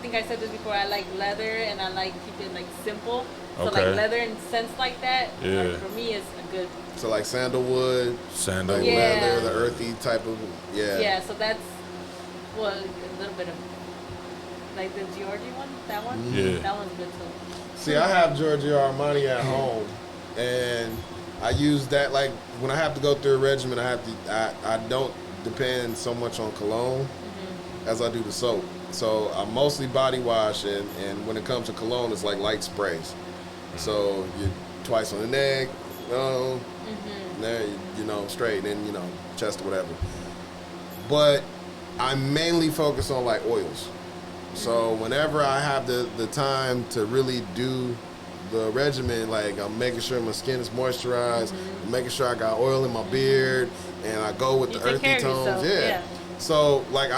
think I said this before, I like leather and I like keep it like simple. So Okay. like leather and scents like that, Yeah. like, for me is a good. So like sandalwood, Sandal. like Yeah. leather, the earthy type of Yeah, so that's a little bit of like the Giorgio one, that one. Yeah. That one's good too. See, I have Giorgio Armani at home, and I use that like when I have to go through a regimen. I don't depend so much on cologne as I do the soap. So I mostly body wash, and when it comes to cologne, it's like light sprays. So you twice on the neck, there straight, and then chest or whatever. But I mainly focus on like oils. So whenever I have the time to really do the regimen, like I'm making sure my skin is moisturized, I'm making sure I got oil in my beard, and I go with You the take earthy care of tones. yourself, yeah. So like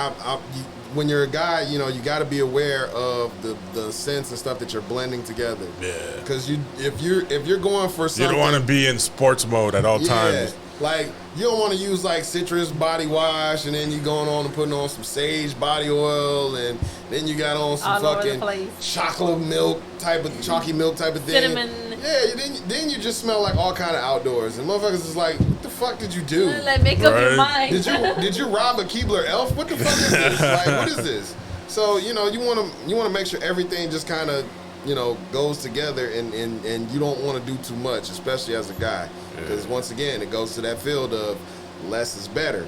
when you're a guy, you got to be aware of the scents and stuff that you're blending together. Yeah. Because if you're going for You something, don't want to be in sports mode at all times. like you don't want to use like citrus body wash and then you going on and putting on some sage body oil and then you got on some All over the fucking place. chocolate milk type of chalky milk type of thing. Cinnamon. Yeah, then you just smell like all kind of outdoors and motherfuckers is like, what the fuck did you do? Like make up your Right. mind. Did you rob a Keebler elf? What the fuck is this? Like, what is this? So you want to make sure everything just kind of goes together and you don't want to do too much, especially as a guy, because once again it goes to that field of less is better.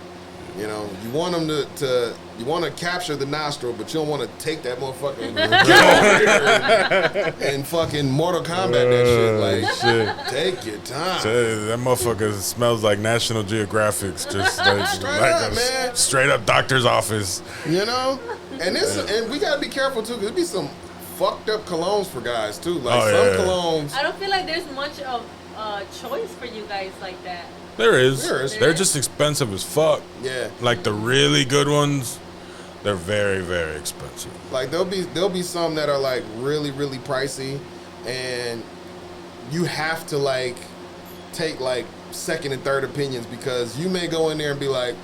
You want them to you want to capture the nostril, but you don't want to take that motherfucker and fucking Mortal Kombat that shit. Like, Shit. take your time. That motherfucker smells like National Geographic's, just like, Straight like up, a man. straight up doctor's office. And we gotta be careful too, because there be some fucked up colognes for guys too. Like Oh, some yeah. colognes. I don't feel like there's much of choice for you guys like that. There is. There is. They're just expensive as fuck. Yeah. Like the really good ones, they're very, very expensive. Like there'll be some that are like really, really pricey, and you have to like take like second and third opinions, because you may go in there and be like,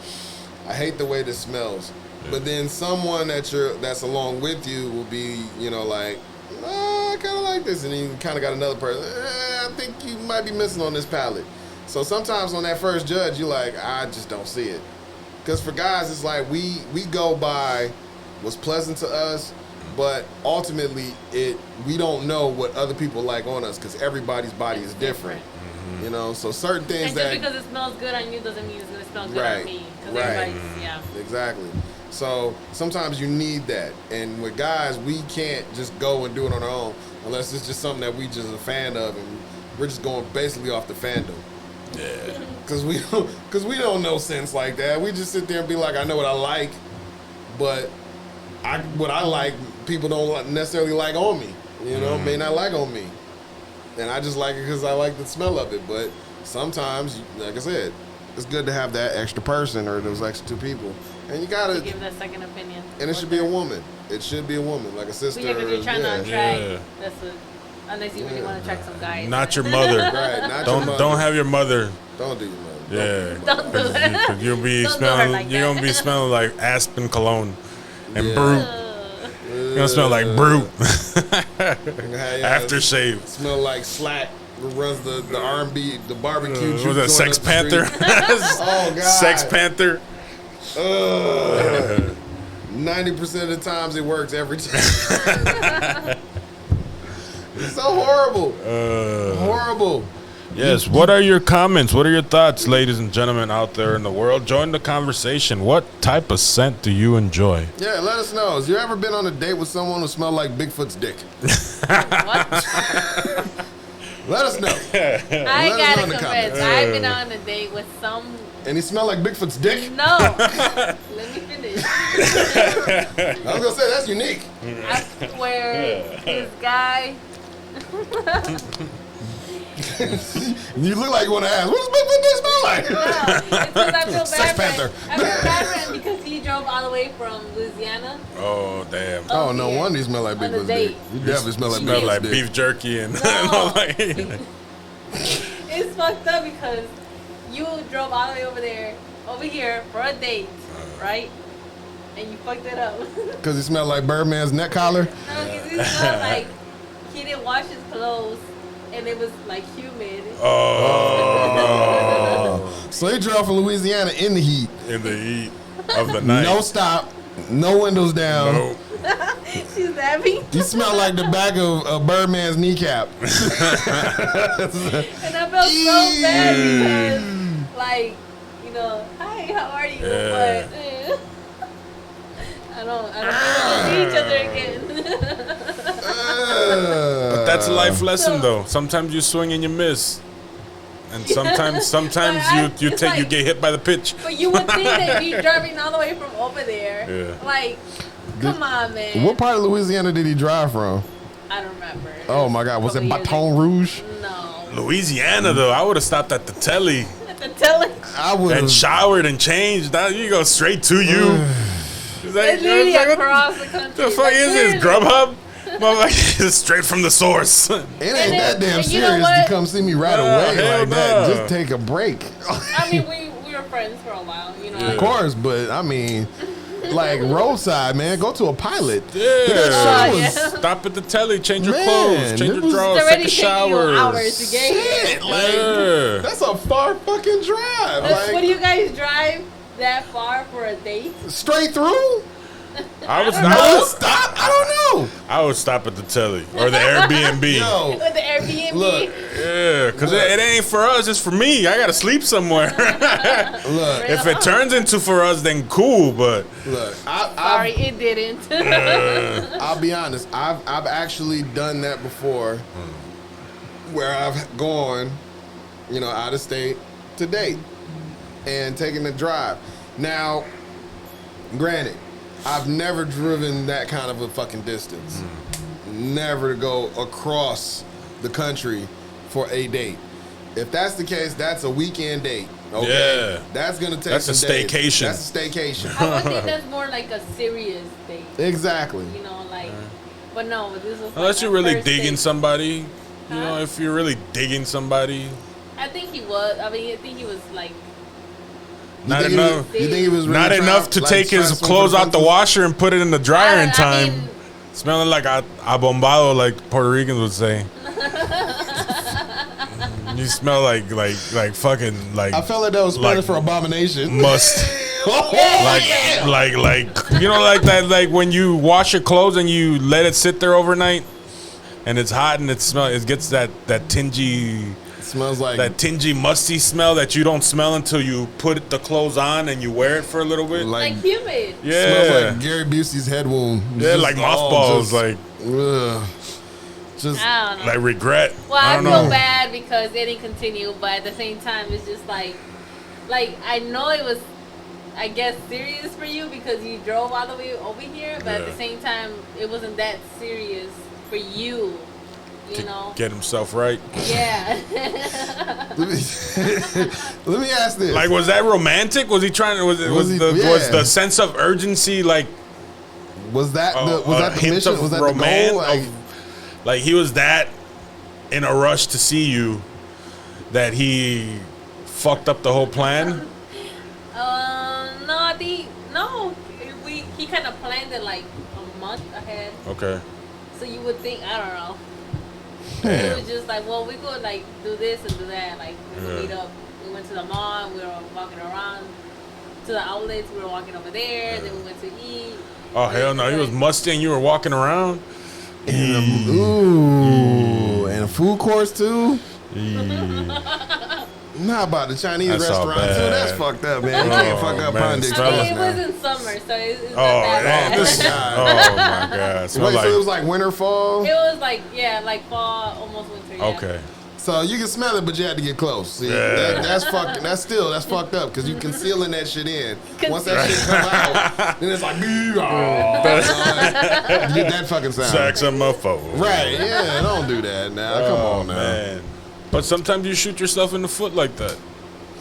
I hate the way this smells. But then someone that's along with you will be, like, I kind of like this, and then you kind of got another person. I think you might be missing on this palette. So sometimes on that first judge, you're like, I just don't see it. Because for guys, it's like we go by what's pleasant to us, but ultimately we don't know what other people like on us, because everybody's body is different. So certain things And just that because it smells good on you doesn't mean it's gonna smell good Right. on me. Because Right. everybody's Exactly. So sometimes you need that. And with guys, we can't just go and do it on our own unless it's just something that we just a fan of, and we're just going basically off the fandom. Yeah. Cause we don't know sense like that. We just sit there and be like, I know what I like, but what I like, people don't necessarily like on me. May not like on me, and I just like it because I like the smell of it. But sometimes, like I said, it's good to have that extra person or those extra two people, and you gotta. to give that second opinion. And it should be a woman. It should be a woman, like a sister. But yeah, if you're trying to attract, Yeah. that's unless you really want to attract some guys. Not your mother. Right, not your Don't mother. don't have your mother. Don't do your mother. Yeah, Don't do that. cause you'll be Don't do her smelling. like You're that. gonna be smelling like Aspen cologne and Yeah. Brute. You're gonna smell like Brute. Yeah, Aftershave. smell like Slack. Who runs the R&B, the barbecue. Was juke that joint Sex up the street. Panther? Oh God. Sex Panther. 90% of the times it works every time. It's so horrible. Horrible. Yes. What are your comments? What are your thoughts, ladies and gentlemen out there in the world? Join the conversation. What type of scent do you enjoy? Yeah, let us know. Has you ever been on a date with someone who smelled like Bigfoot's dick? What? Let us know. I Let us know gotta in the confess, comments. I've been on a date with some. And he smelled like Bigfoot's dick? No, let me finish. I was gonna say that's unique. I swear, this guy. You look like you want to ask, what does Bigfoot dick smell like? No, it's because I feel Sex bad for Panther. him. I feel bad for him because he drove all the way from Louisiana. Oh damn. Oh, no here wonder you smell like on a Bigfoot's dick. date. You definitely smell like Smell Bigfoot's like dick. beef jerky and, No. and all that. It's fucked up because you drove all the way over here for a date, right? And you fucked it up. Because he smelled like Birdman's neck collar? No, because he smelled like he didn't wash his clothes and it was like humid. Oh, So he drove from Louisiana in the heat. in the heat of the night. No stop. No windows down. No. She's happy. He smelled like the back of Birdman's kneecap. And I felt so bad because, like, you know, hi, how are you? Yeah. But I don't think we'll see each other again. But that's a life lesson, though. Sometimes you swing and you miss, and sometimes But you it's take you like- get hit by the pitch. But you would think that if you're driving all the way from over there, Yeah. like, come on, man. What part of Louisiana did he drive from? I don't remember. Oh my God, was it Baton Rouge? No. Louisiana, though, I would have stopped at the telly The telling. I would and have. showered and changed. Now you go straight to you. It's like, It's literally it's like, what across the country. the fuck is this? Grubhub? Motherfucker, it's straight from the source. It ain't And that then- damn and you know serious to what? come see me right No, away hell like that. no. Just take a break. I mean, we were friends for a while, you know. Yeah. Of course, but I mean, like roadside, man. Go to a pilot. Yeah. That shit Yeah. was Stop at the telly, change your Man, clothes, change it your was- drawers, It's take already a taking you shower. hours to get here. shit. Like Yeah. that's a far fucking drive. What do Like you guys drive that far for a date? straight through. I was I I don't not. would stop. I don't know. I would stop at the telly or the Airbnb. Yo, With the Airbnb? look, Yeah, because it ain't for us, it's for me. I gotta sleep somewhere. look, If it turns into for us, then cool, but look. Sorry, it didn't. I'll be honest. I've actually done that before, where I've gone, you know, out of state to date and taken a drive. Now, granted, I've never driven that kind of a fucking distance. Never to go across the country for a date. If that's the case, that's a weekend date. Okay, Yeah. that's gonna take. That's a some days. staycation. That's a staycation. I would think that's more like a serious date. Exactly. You know, like, but no, this was unless like you're a really first digging date. somebody, you know, Huh? if you're really digging somebody, I think he was. I mean, I think he was like. not think he enough. was- you think he was really Not trying, enough to like, take his trying to swim clothes for out the fences? washer and put it in the dryer in I time. mean, Smelling like a bombado, like Puerto Ricans would say. You smell like fucking like I felt like that was Spanish Like- for abomination. must. Like you know, like that, like when you wash your clothes and you let it sit there overnight, and it's hot and it gets that tingy, smells like musty smell that you don't smell until you put the clothes on and you wear it for a little bit. like humid. Yeah, smells like Gary Busey's head wound. yeah, Just like all mothballs, just- like ugh. Just I don't know. like regret. Well, I don't feel know. bad because it didn't continue, but at the same time, it's just like I know it was, I guess, serious for you because you drove all the way over here, but at Yeah. the same time, it wasn't that serious for you. You To know? get himself right. Yeah. let me ask this. Like, was that romantic? Was he trying to? Was he- the yeah. sense of urgency like was that the hint mission? of Was that the romance? goal? Like he was that in a rush to see you that he fucked up the whole plan? No, I think no. He kind of planned it like a month ahead. Okay. So you would think, I don't know. Damn. It was just like, well, we could like do this and do that. Like we Yeah. meet up. We went to the mall. We were walking around to the outlets. We were walking over there. Then we went to eat. Oh hell no! He was musty and you were walking around. Ooh, and a food course too. Not about the Chinese That's all restaurant too. bad. That's fucked up, man. You can't fuck up man, Pond it's I Fellas mean, it now. was in summer, so it's Oh, not that damn, bad. this. God. Oh my god! So Wait, like, so it was like winter, fall? It was like, yeah, like fall, almost winter. Yeah. okay. So you can smell it, but you had to get close. See, Yeah. that's fucking. That's fucked up because you concealing that shit in. Once that Conceal. shit come out, then it's like, you get that fucking sound. Sex a muffo. Right? Yeah, don't do that now. Come Oh on now. man. But sometimes you shoot yourself in the foot like that,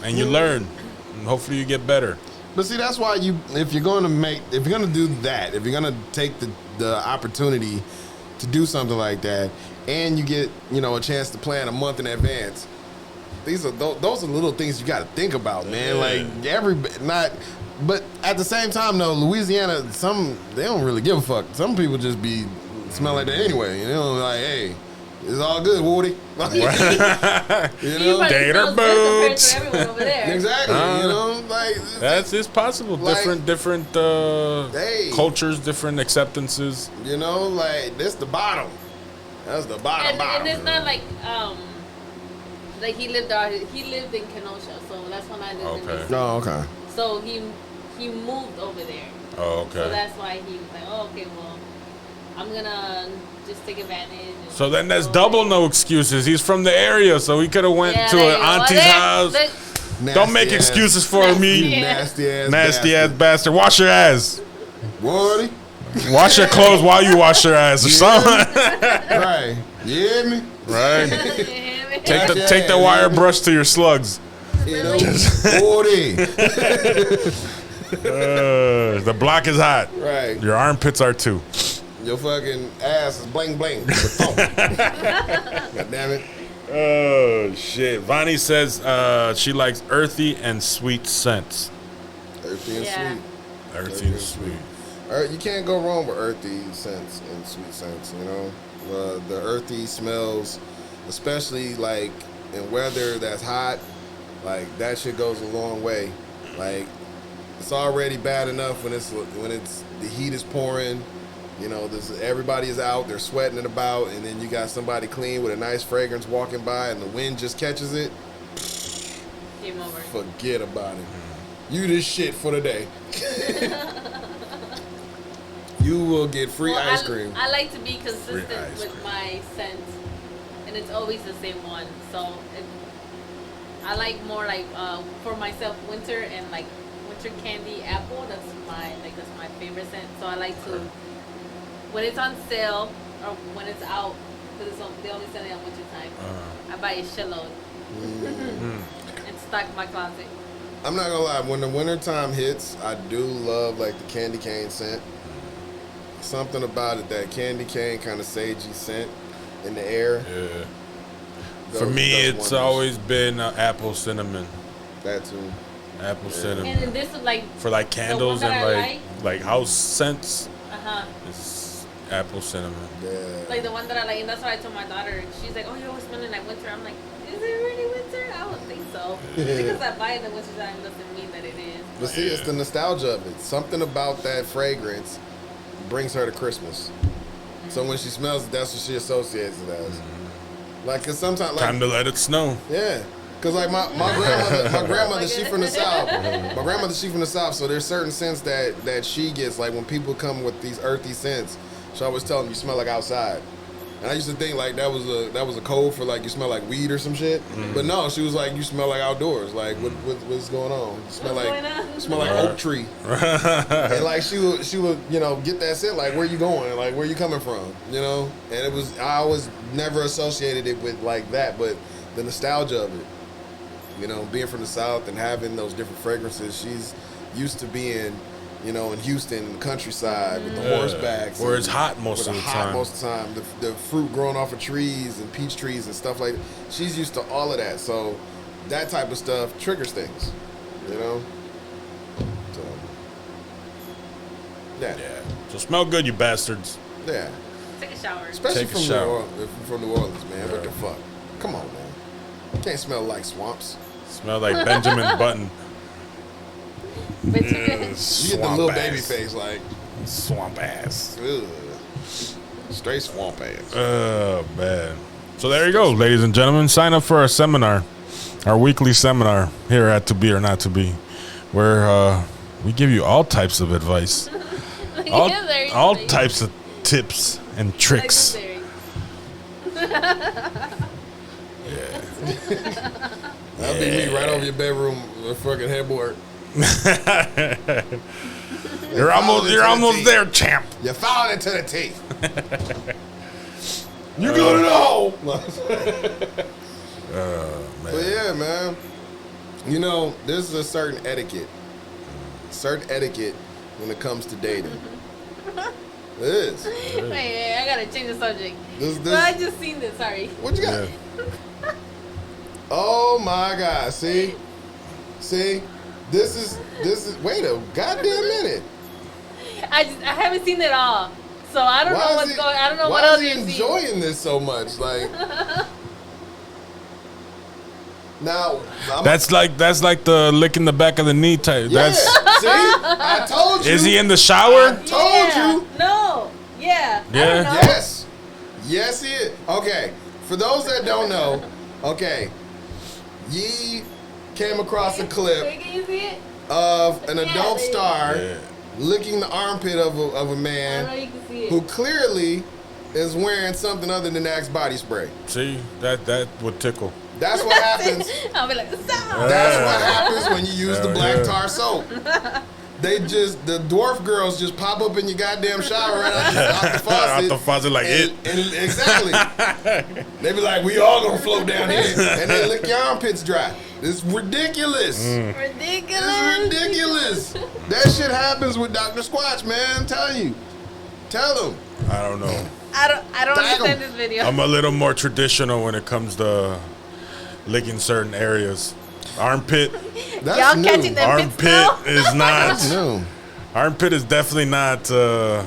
and you learn, and hopefully you get better. But see, that's why if you're gonna do that, if you're gonna take the opportunity to do something like that, and you get a chance to plan a month in advance, those are little things you got to think about, man. Yeah. Like but at the same time though, Louisiana, they don't really give a fuck. Some people just smell like that anyway. You know, like hey. It's all good, Woody. You You know? probably Gator smells good compared boots. to everyone over there. Exactly. You know, like It's possible. Like, different hey. cultures, different acceptances. like this the bottom. That's the bottom. And it's not like he lived in Kenosha, so that's when I lived in Okay. Mississippi. Oh, okay. So he moved over there. Oh, So okay. that's why he was like, oh, okay, well, I'm gonna just take advantage. And So then there's go double away. no excuses. He's from the area, so he could have went Yeah, to there an you go. auntie's There- house. there- Don't make Nasty ass- excuses for Nasty me. ass. Nasty ass. Nasty ass bastard. Wash your ass. Woody. Wash your clothes while you wash your ass or something. Right. You hear me? Right? Take Take the wire brush to your slugs. You know, Woody. The block is hot. Right. Your armpits are too. Your fucking ass is bling bling. With foam. God damn it. Oh shit. Vonnie says she likes earthy and sweet scents. Earthy and Yeah. sweet. Earthy and sweet. You can't go wrong with earthy scents and sweet scents, you know? The earthy smells, especially like in weather that's hot, like that shit goes a long way. Like it's already bad enough when it's the heat is pouring, you know, everybody is out, they're sweating it about, and then you got somebody clean with a nice fragrance walking by and the wind just catches it, Game over. forget about it. You this shit for the day. You will get free Well, ice cream. I like to be consistent ice with cream. my scent, and it's always the same one. So I like more like for myself winter and like winter candy apple. That's my favorite scent. So I like to when it's on sale or when it's out because they only sell it in winter time. I buy a shitload and stock my closet. I'm not gonna lie, when the winter time hits, I do love like the candy cane scent. Something about it, that candy cane kind of sagey scent in the air. Yeah. Those- For me, those it's wonders. always been apple cinnamon. That too. Apple cinnamon. And then this is like For like candles that and I like house scents, uh-huh. it's apple cinnamon. Yeah. Like the one that I like, and that's what I told my daughter. She's like, "Oh, you're always smelling like winter." I'm like, "Is it really winter? I don't think so." Because I buy it in the winter time doesn't mean that it is. But see, it's the nostalgia of it. Something about that fragrance brings her to Christmas. So when she smells it, that's what she associates it as. Like, cause sometimes, like, Time to let it snow. yeah. Cause like my grandmother, she from the south. My grandmother, she from the south. So there's certain scents that she gets. Like when people come with these earthy scents, she always tell them you smell like outside. And I used to think like that was a code for like you smell like weed or some shit. But no, she was like you smell like outdoors. Like what's going on? You smell What's like going on? you smell like oak tree. And like she would get that scent like where you going? Like where you coming from? You know? And I always never associated it with like that, but the nostalgia of it. You know, being from the South and having those different fragrances, she's used to being, in Houston, countryside with the horsebacks. Where it's and hot most of the time. Most of the time. The fruit growing off of trees and peach trees and stuff like that. She's used to all of that. So that type of stuff triggers things, you know. So yeah. So smell good, you bastards. Yeah. Take a shower. Especially Take a shower. from New Orleans, man. What the fuck? Come on, man. Can't smell like swamps. Smell like Benjamin Button. But you You get the Swamp little ass. baby face like, Swamp ass. ugh. Straight swamp ass. Oh, man. So there you go, ladies and gentlemen. Sign up for our seminar, our weekly seminar here at To Be or Not To Be, where we give you all types of advice, all Legendary. types of tips and tricks. Legendary. That'll be me right over your bedroom with fucking headboard. You're almost there, champ. You're falling into the teeth. You go to the hole. Man. But yeah, man. You know, there's a certain etiquette when it comes to dating. It is. Wait, I gotta change the subject. This- Well, I just seen this. Sorry. What you got? Yeah. Oh my God! See, this is. Wait a goddamn minute. I haven't seen it all, so I don't know Why what's is he- going. I don't know what Why else is he you're seeing. enjoying this so much? Like, now That's like the licking the back of the knee type. yeah. That's See, I told you. is he in the shower? Told Yeah. you. No. Yeah. I Yeah. don't know. Yes, he is. Okay, for those that don't know, okay, Yee came across a clip Wait, can you see it? of an Yeah, adult they- star Yeah. licking the armpit of a I don't know. man You can see it. who clearly is wearing something other than Axe body spray. See, that would tickle. That's what happens. I'll be like, stop. That's what happens when you use the Hell black yeah. tar soap. The dwarf girls just pop up in your goddamn shower right out the faucet. Out the faucet like it. And exactly. They be like, we all gonna float down here. And they lick your armpits dry. It's ridiculous. Ridiculous. It's ridiculous. That shit happens with Dr. Squatch, man. I'm telling you. Tell them. I don't know. I don't Dag 'em. understand this video. I'm a little more traditional when it comes to licking certain areas. Armpit, That's Y'all new. catching them pits armpit now? is That's not. new. Armpit is definitely not a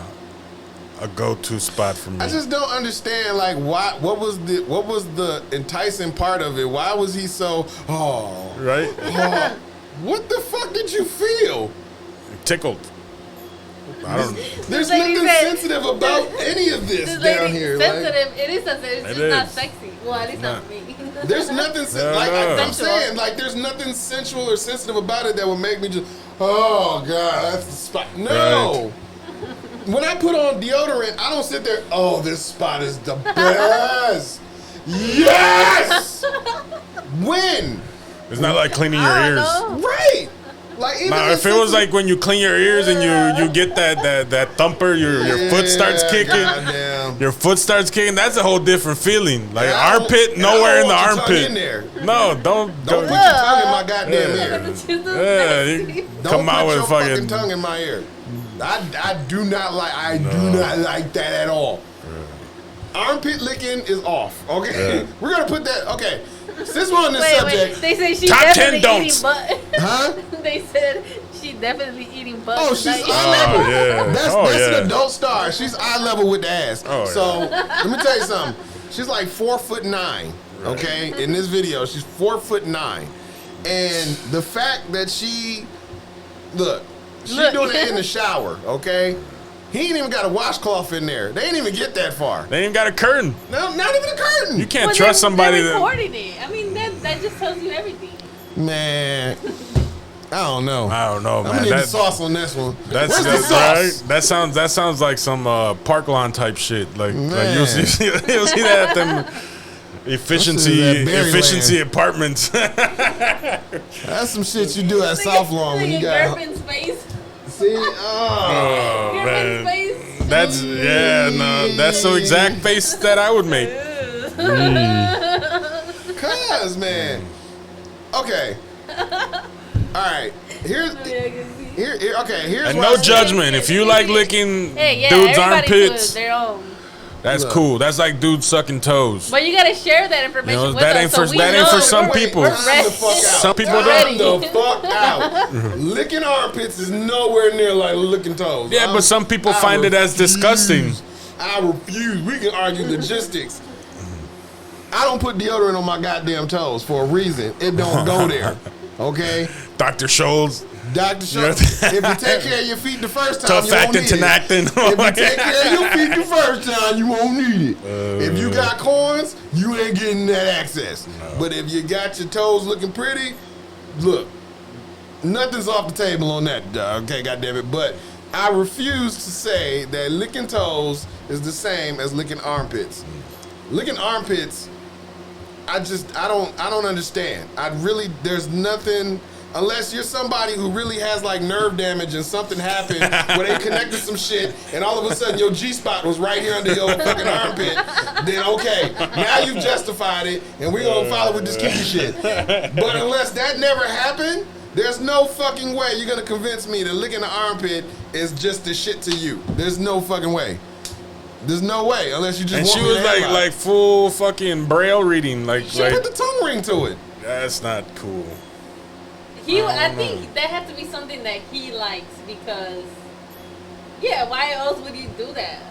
go-to spot for me. I just don't understand, like, why. What was the enticing part of it? Why was he so? Right? What the fuck did you feel? Tickled. I don't. There's This lady nothing said- sensitive about any of this This down lady here. Like, sensitive. It is sensitive. It's It just not is. sexy. Well, at least not Nah. for me. there's nothing No, like no. I'm saying. Like, there's nothing sensual or sensitive about it that would make me just, oh god, that's the spot. No. When I put on deodorant, I don't sit there. Oh, this spot is the best. Yes. When? It's not like cleaning your I don't ears. know. Right. Like even Now, the if it was sensitive- like when you clean your ears and you get that thumper, your foot starts Yeah, kicking. goddamn. Your foot starts kicking. That's a whole different feeling. Like And I don't- armpit, and I don't nowhere in the want your tongue armpit. in there. No, don't Don't put your Ugh. tongue in my goddamn Yeah. ear. Yeah, you Don't come out put with your fucking. fucking tongue in my ear. I do not like that at all. Armpit licking is off. Okay, Yeah. we're gonna put that. Okay, since we're on this Wait, subject, They say she's Top 10 definitely don'ts. eating butt. huh? They said she's definitely eating butt. Oh, she's tonight. eye level. Oh yeah. That's Oh an yeah. adult star. She's eye level with the ass. Oh, yeah. So let me tell you something. She's like 4'9". Okay, in this video, she's 4'9", and the fact that she Look. doing it in the shower. Okay, he ain't even got a washcloth in there. They ain't even get that far. They ain't got a curtain. No, not even a curtain. You can't Well, trust they're somebody that. recording it. I mean, that just tells you everything. Man, I don't know. I don't know, I'm man. gonna need the That- sauce on this one. That's Where's the right. sauce? That sounds like some park lawn type shit. Like Man. you'll see that at them efficiency This is that Berryland. apartments. That's some shit you do at South Lawn when you got. Gervin's face. See, oh. Oh Gervin's man, face. that's that's the exact face that I would make. Cuz, man. Okay. All right. Here's Yeah, okay. Here's And what no I said. judgment. If you like licking Hey, yeah, dudes' everybody to armpits, their own. That's Look. cool. That's like dudes sucking toes. But you gotta share that information You know, with that us ain't so for- we that ain't know for some we're- people. we're Time ready. the fuck out. Some people Time don't. the fuck out. Licking armpits is nowhere near like licking toes. Yeah, but some people find it as disgusting. I refuse. We can argue logistics. I don't put deodorant on my goddamn toes for a reason. It don't go there. Okay? Dr. Scholl's. Dr. Schultz, if you take care of your feet the first time, Tough you won't acting, need it. tenactin. If you take care of your feet the first time, you won't need it. If you got corns, you ain't getting that access. But if you got your toes looking pretty, look, nothing's off the table on that, okay, goddamn it. But I refuse to say that licking toes is the same as licking armpits. Licking armpits, I don't understand. There's nothing. Unless you're somebody who really has like nerve damage and something happened where they connected some shit and all of a sudden your G-spot was right here under your fucking armpit, then okay, now you've justified it and we're gonna follow with this kinky shit. But unless that never happened, there's no fucking way you're gonna convince me that licking the armpit is just the shit to you. There's no fucking way. There's no way unless you just And want she me was to like analyze. like full fucking braille reading. Like She put the tongue ring to it. that's not cool. I think that had to be something that he likes because, yeah, why else would you do that?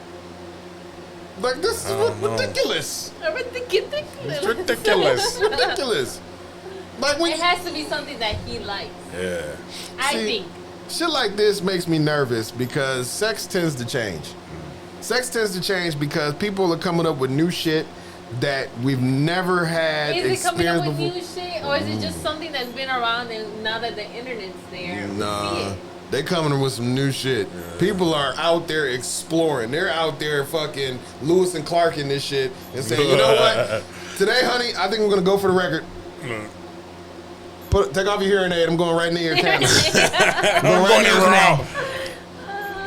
Like this is ridiculous. Ridiculous. It's ridiculous. Ridiculous. Like when It has to be something that he likes. Yeah. I See, think. shit like this makes me nervous because sex tends to change. Sex tends to change because people are coming up with new shit that we've never had Is it coming up experienced with before. new shit, or is it just something that's been around and now that the internet's there, we see Nah, it? they coming with some new shit. People are out there exploring. They're out there fucking Lewis and Clark in this shit and saying, you know what? Today, honey, I think we're gonna go for the record. Take off your hearing aid. I'm going right near your camera. I'm going right near your canal.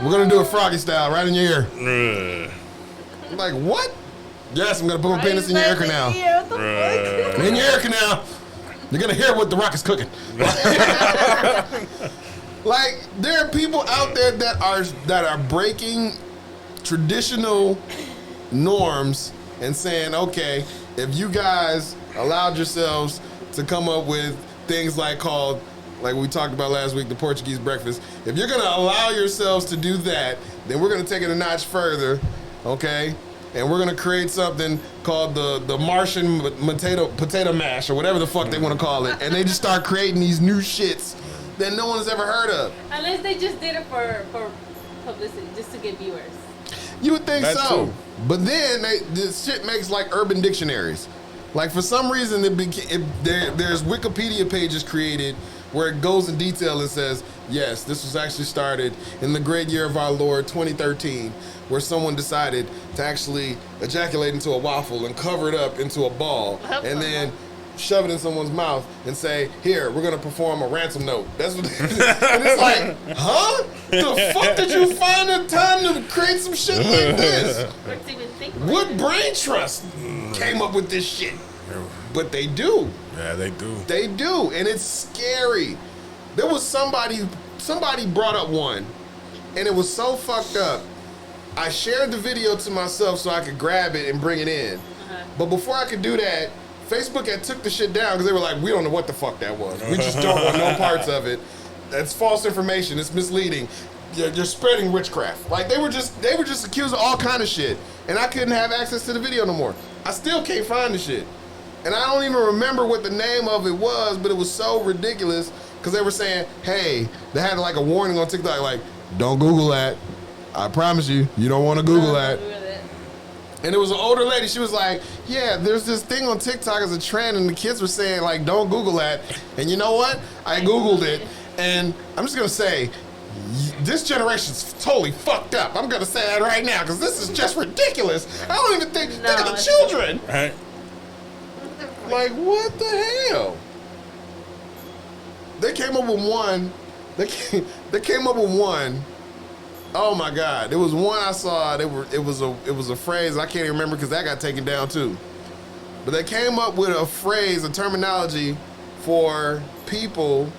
We're gonna do a Froggy style right in your ear. I'm like, what? Yes, I'm gonna put my penis in your ear canal. What the fuck? In your ear canal. You're gonna hear what the rock is cooking. Like, there are people out there that are breaking traditional norms and saying, okay, if you guys allowed yourselves to come up with things like we talked about last week, the Portuguese breakfast, if you're gonna allow yourselves to do that, then we're gonna take it a notch further, okay? And we're gonna create something called the Martian potato mash or whatever the fuck they want to call it, and they just start creating these new shits that no one has ever heard of. Unless they just did it for publicity, just to get viewers. You would think That so, too. but then this shit makes like urban dictionaries. Like for some reason, there's Wikipedia pages created where it goes in detail and says, yes, this was actually started in the great year of our Lord 2013, where someone decided to actually ejaculate into a waffle and cover it up into a ball, and then shove it in someone's mouth and say, here, we're gonna perform a ransom note. That's what and it's like, huh? The fuck did you find the time to create some shit like this? Or to even think about What it. brain trust came up with this shit? But they do. Yeah, they do. They do, and it's scary. There was somebody brought up one, and it was so fucked up. I shared the video to myself so I could grab it and bring it in. But before I could do that, Facebook had took the shit down because they were like, we don't know what the fuck that was. We just don't want no parts of it. That's false information. It's misleading. You're spreading witchcraft. Like they were just accused of all kind of shit, and I couldn't have access to the video no more. I still can't find the shit. And I don't even remember what the name of it was, but it was so ridiculous because they were saying, hey, they had like a warning on TikTok, like, don't Google that. I promise you, you don't want to Google that. And it was an older lady. She was like, yeah, there's this thing on TikTok as a trend, and the kids were saying, like, don't Google that. And you know what? I Googled it, and I'm just going to say, this generation's totally fucked up. I'm going to say that right now because this is just ridiculous. I don't even think of the children. Right? Like, what the hell? They came up with one. They came up with one. Oh my God! There was one I saw. It was a phrase I can't even remember because that got taken down too. But they came up with a phrase, a terminology for people,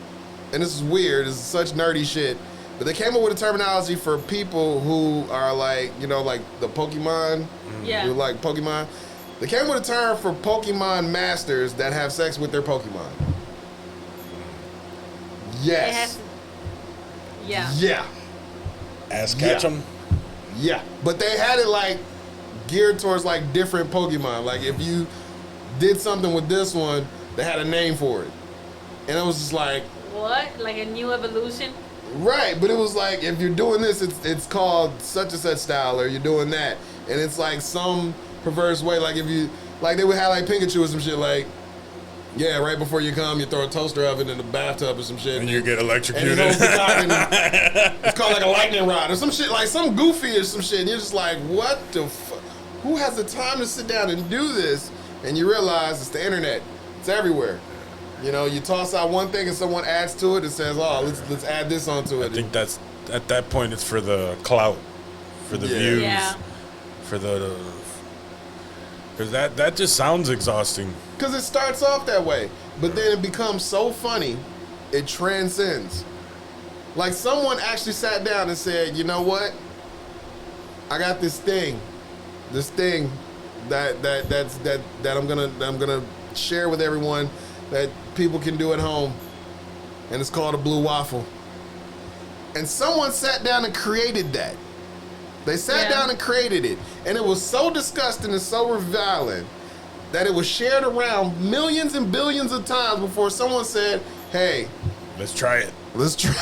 and this is weird. This is such nerdy shit But they came up with a terminology for people who are like, you know, like the Pokemon. Yeah. Who like Pokemon. They came up with a term for Pokemon masters that have sex with their Pokemon. It has Yes. to- yeah. Yeah. Ass catch Yeah. 'em. Yeah. But they had it like geared towards like different Pokemon. Like if you did something with this one, they had a name for it. And it was just like, What? Like a new evolution? right, but it was like if you're doing this, it's called such and such style, or you're doing that, and it's like some perverse way. Like if you like they would have like Pikachu or some shit. Like yeah, right before you come, you throw a toaster oven in the bathtub or some shit, And you get and he electrocuted. holds the cock and it's called like a lightning rod or some shit, like some goofy or some shit. And you're just like, what the fuck? Who has the time to sit down and do this? And you realize it's the internet. It's everywhere. You know, you toss out one thing and someone adds to it and says, "Oh, let's add this onto it." I think that's at that point it's for the clout, for the Yeah. views, Yeah. for the because that just sounds exhausting. Because it starts off that way, but then it becomes so funny, it transcends. Like someone actually sat down and said, "You know what? I got this thing that I'm gonna share with everyone that people can do at home, and it's called a blue waffle." And someone sat down and created that. They sat Yeah. down and created it, and it was so disgusting and so reviling that it was shared around millions and billions of times before someone said, "Hey, Let's try it. let's try.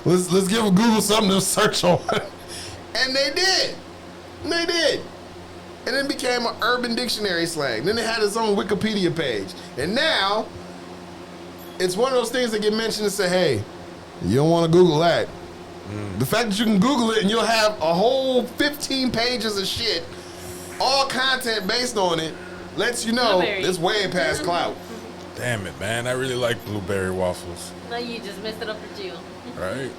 let's give Google something to search on." And they did. And they did. And it became an urban dictionary slang. Then it had its own Wikipedia page. And now it's one of those things that get mentioned and say, "Hey, you don't want to Google that." The fact that you can Google it and you'll have a whole 15 pages of shit, all content based on it, lets you know Blueberry. it's way past clout. Damn it, man! I really like blueberry waffles. No, you just messed it up for Jill. Right?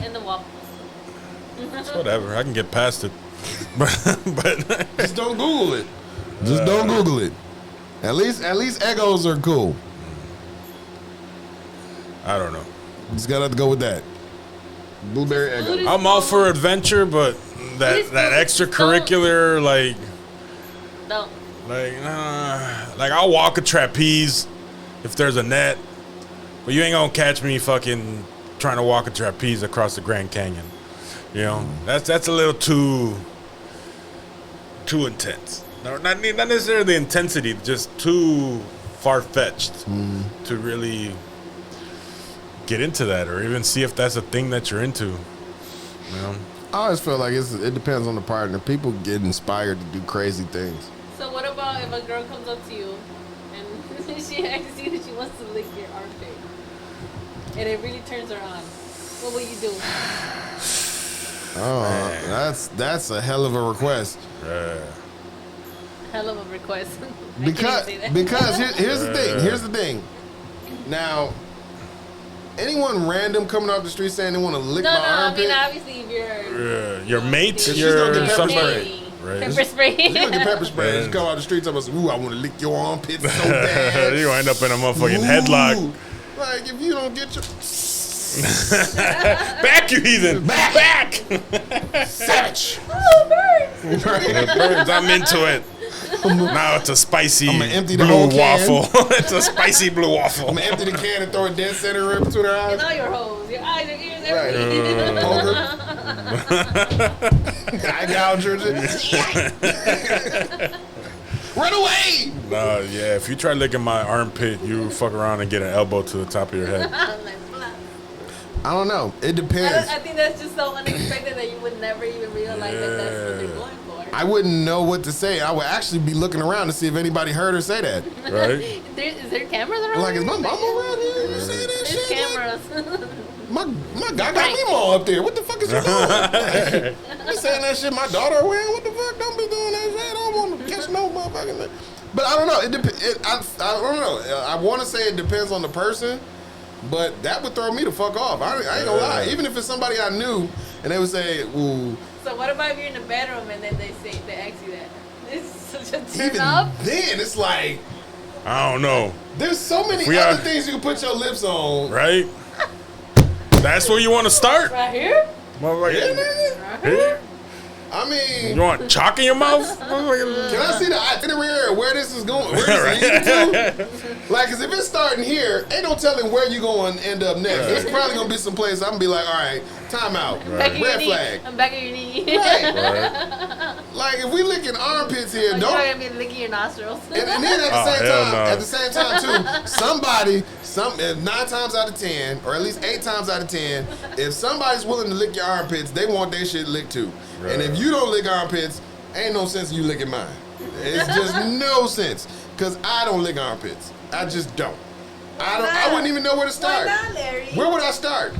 And the waffles. It's whatever. I can get past it. but Just don't Google it. Just don't Google it. At least Eggos are cool. I don't know. Just gotta have to go with that. Blueberry Food Eggo. is- I'm all for adventure, but Please that don't- extracurricular Don't. like I'll walk a trapeze if there's a net, but you ain't gonna catch me fucking trying to walk a trapeze across the Grand Canyon. You know, that's a little too intense. No, not necessarily the intensity, just too far-fetched to really get into that or even see if that's a thing that you're into. You know? I always feel like it depends on the partner. People get inspired to do crazy things. So what about if a girl comes up to you and she asks you that she wants to lick your armpit, and it really turns her on? What will you do? Oh, that's a hell of a request. Hell of a request. I Because can't say that. here's the thing. Here's the thing. Now, anyone random coming off the street saying they want to lick no, my I mean armpit, obviously if you're Your mate, She's gonna get pepper somebody. spray. Right. Pepper spray. you gonna get pepper spray. Man. You come out the street talking about, "Ooh, I want to lick your armpit so bad." You end up in a motherfucking Ooh. headlock. Like if you don't get your Back, you heathen! Back! savage. Oh, birds. Birds, I'm into it. Now it's a spicy I'ma empty the blue whole can. waffle. It's a spicy blue waffle. I'm gonna empty the can and throw a dead center right between her eyes. And all your hoes, your eyes, your ears, Right. everything. Poker. I gouge her. Run away! Nah, yeah, if you try licking my armpit, you fuck around and get an elbow to the top of your head. I'm like, blah. I don't know. It depends. I think that's just so unexpected that you would never even realize that that's what they're going for. I wouldn't know what to say. I would actually be looking around to see if anybody heard her say that. Right? Is there cameras around? Like, is my here? mama around here? You say that There's shit? cameras. My guy got me all up there. What the fuck is you doing? You saying that shit my daughter around? What the fuck? Don't be doing that shit. I don't want to catch no motherfucking thing. But I don't know. I don't know. I want to say it depends on the person, but that would throw me the fuck off. I ain't gonna lie. Even if it's somebody I knew and they would say, ooh, So what about if you're in the bedroom and then they ask you that? It's such a turn even up. then it's like, I don't know. there's so many We other are- things you can put your lips on. Right? That's where you want to start? Right here? Motherfucker. Yeah, nigga. Right here? I mean, You want chalk in your mouth? can I see the itinerary where this is going? Where this is leading to? Like, cause if it's starting here, ain't no telling where you going to end up next. There's probably gonna be some place I'm gonna be like, all right, time out, Back of your red knee. flag. I'm back of your knee. Right. Like if we licking armpits here, You're don't. not gonna be licking your nostrils. And then at Oh, the same time too, somebody, 9 times out of 10, or at least 8 times out of 10, if somebody's willing to lick your armpits, they want their shit licked too. Right. And if you don't lick armpits, ain't no sense in you licking mine. It's just no sense, cause I don't lick armpits. I just don't. I wouldn't even know where to start. Why not, Larry? Where would I start?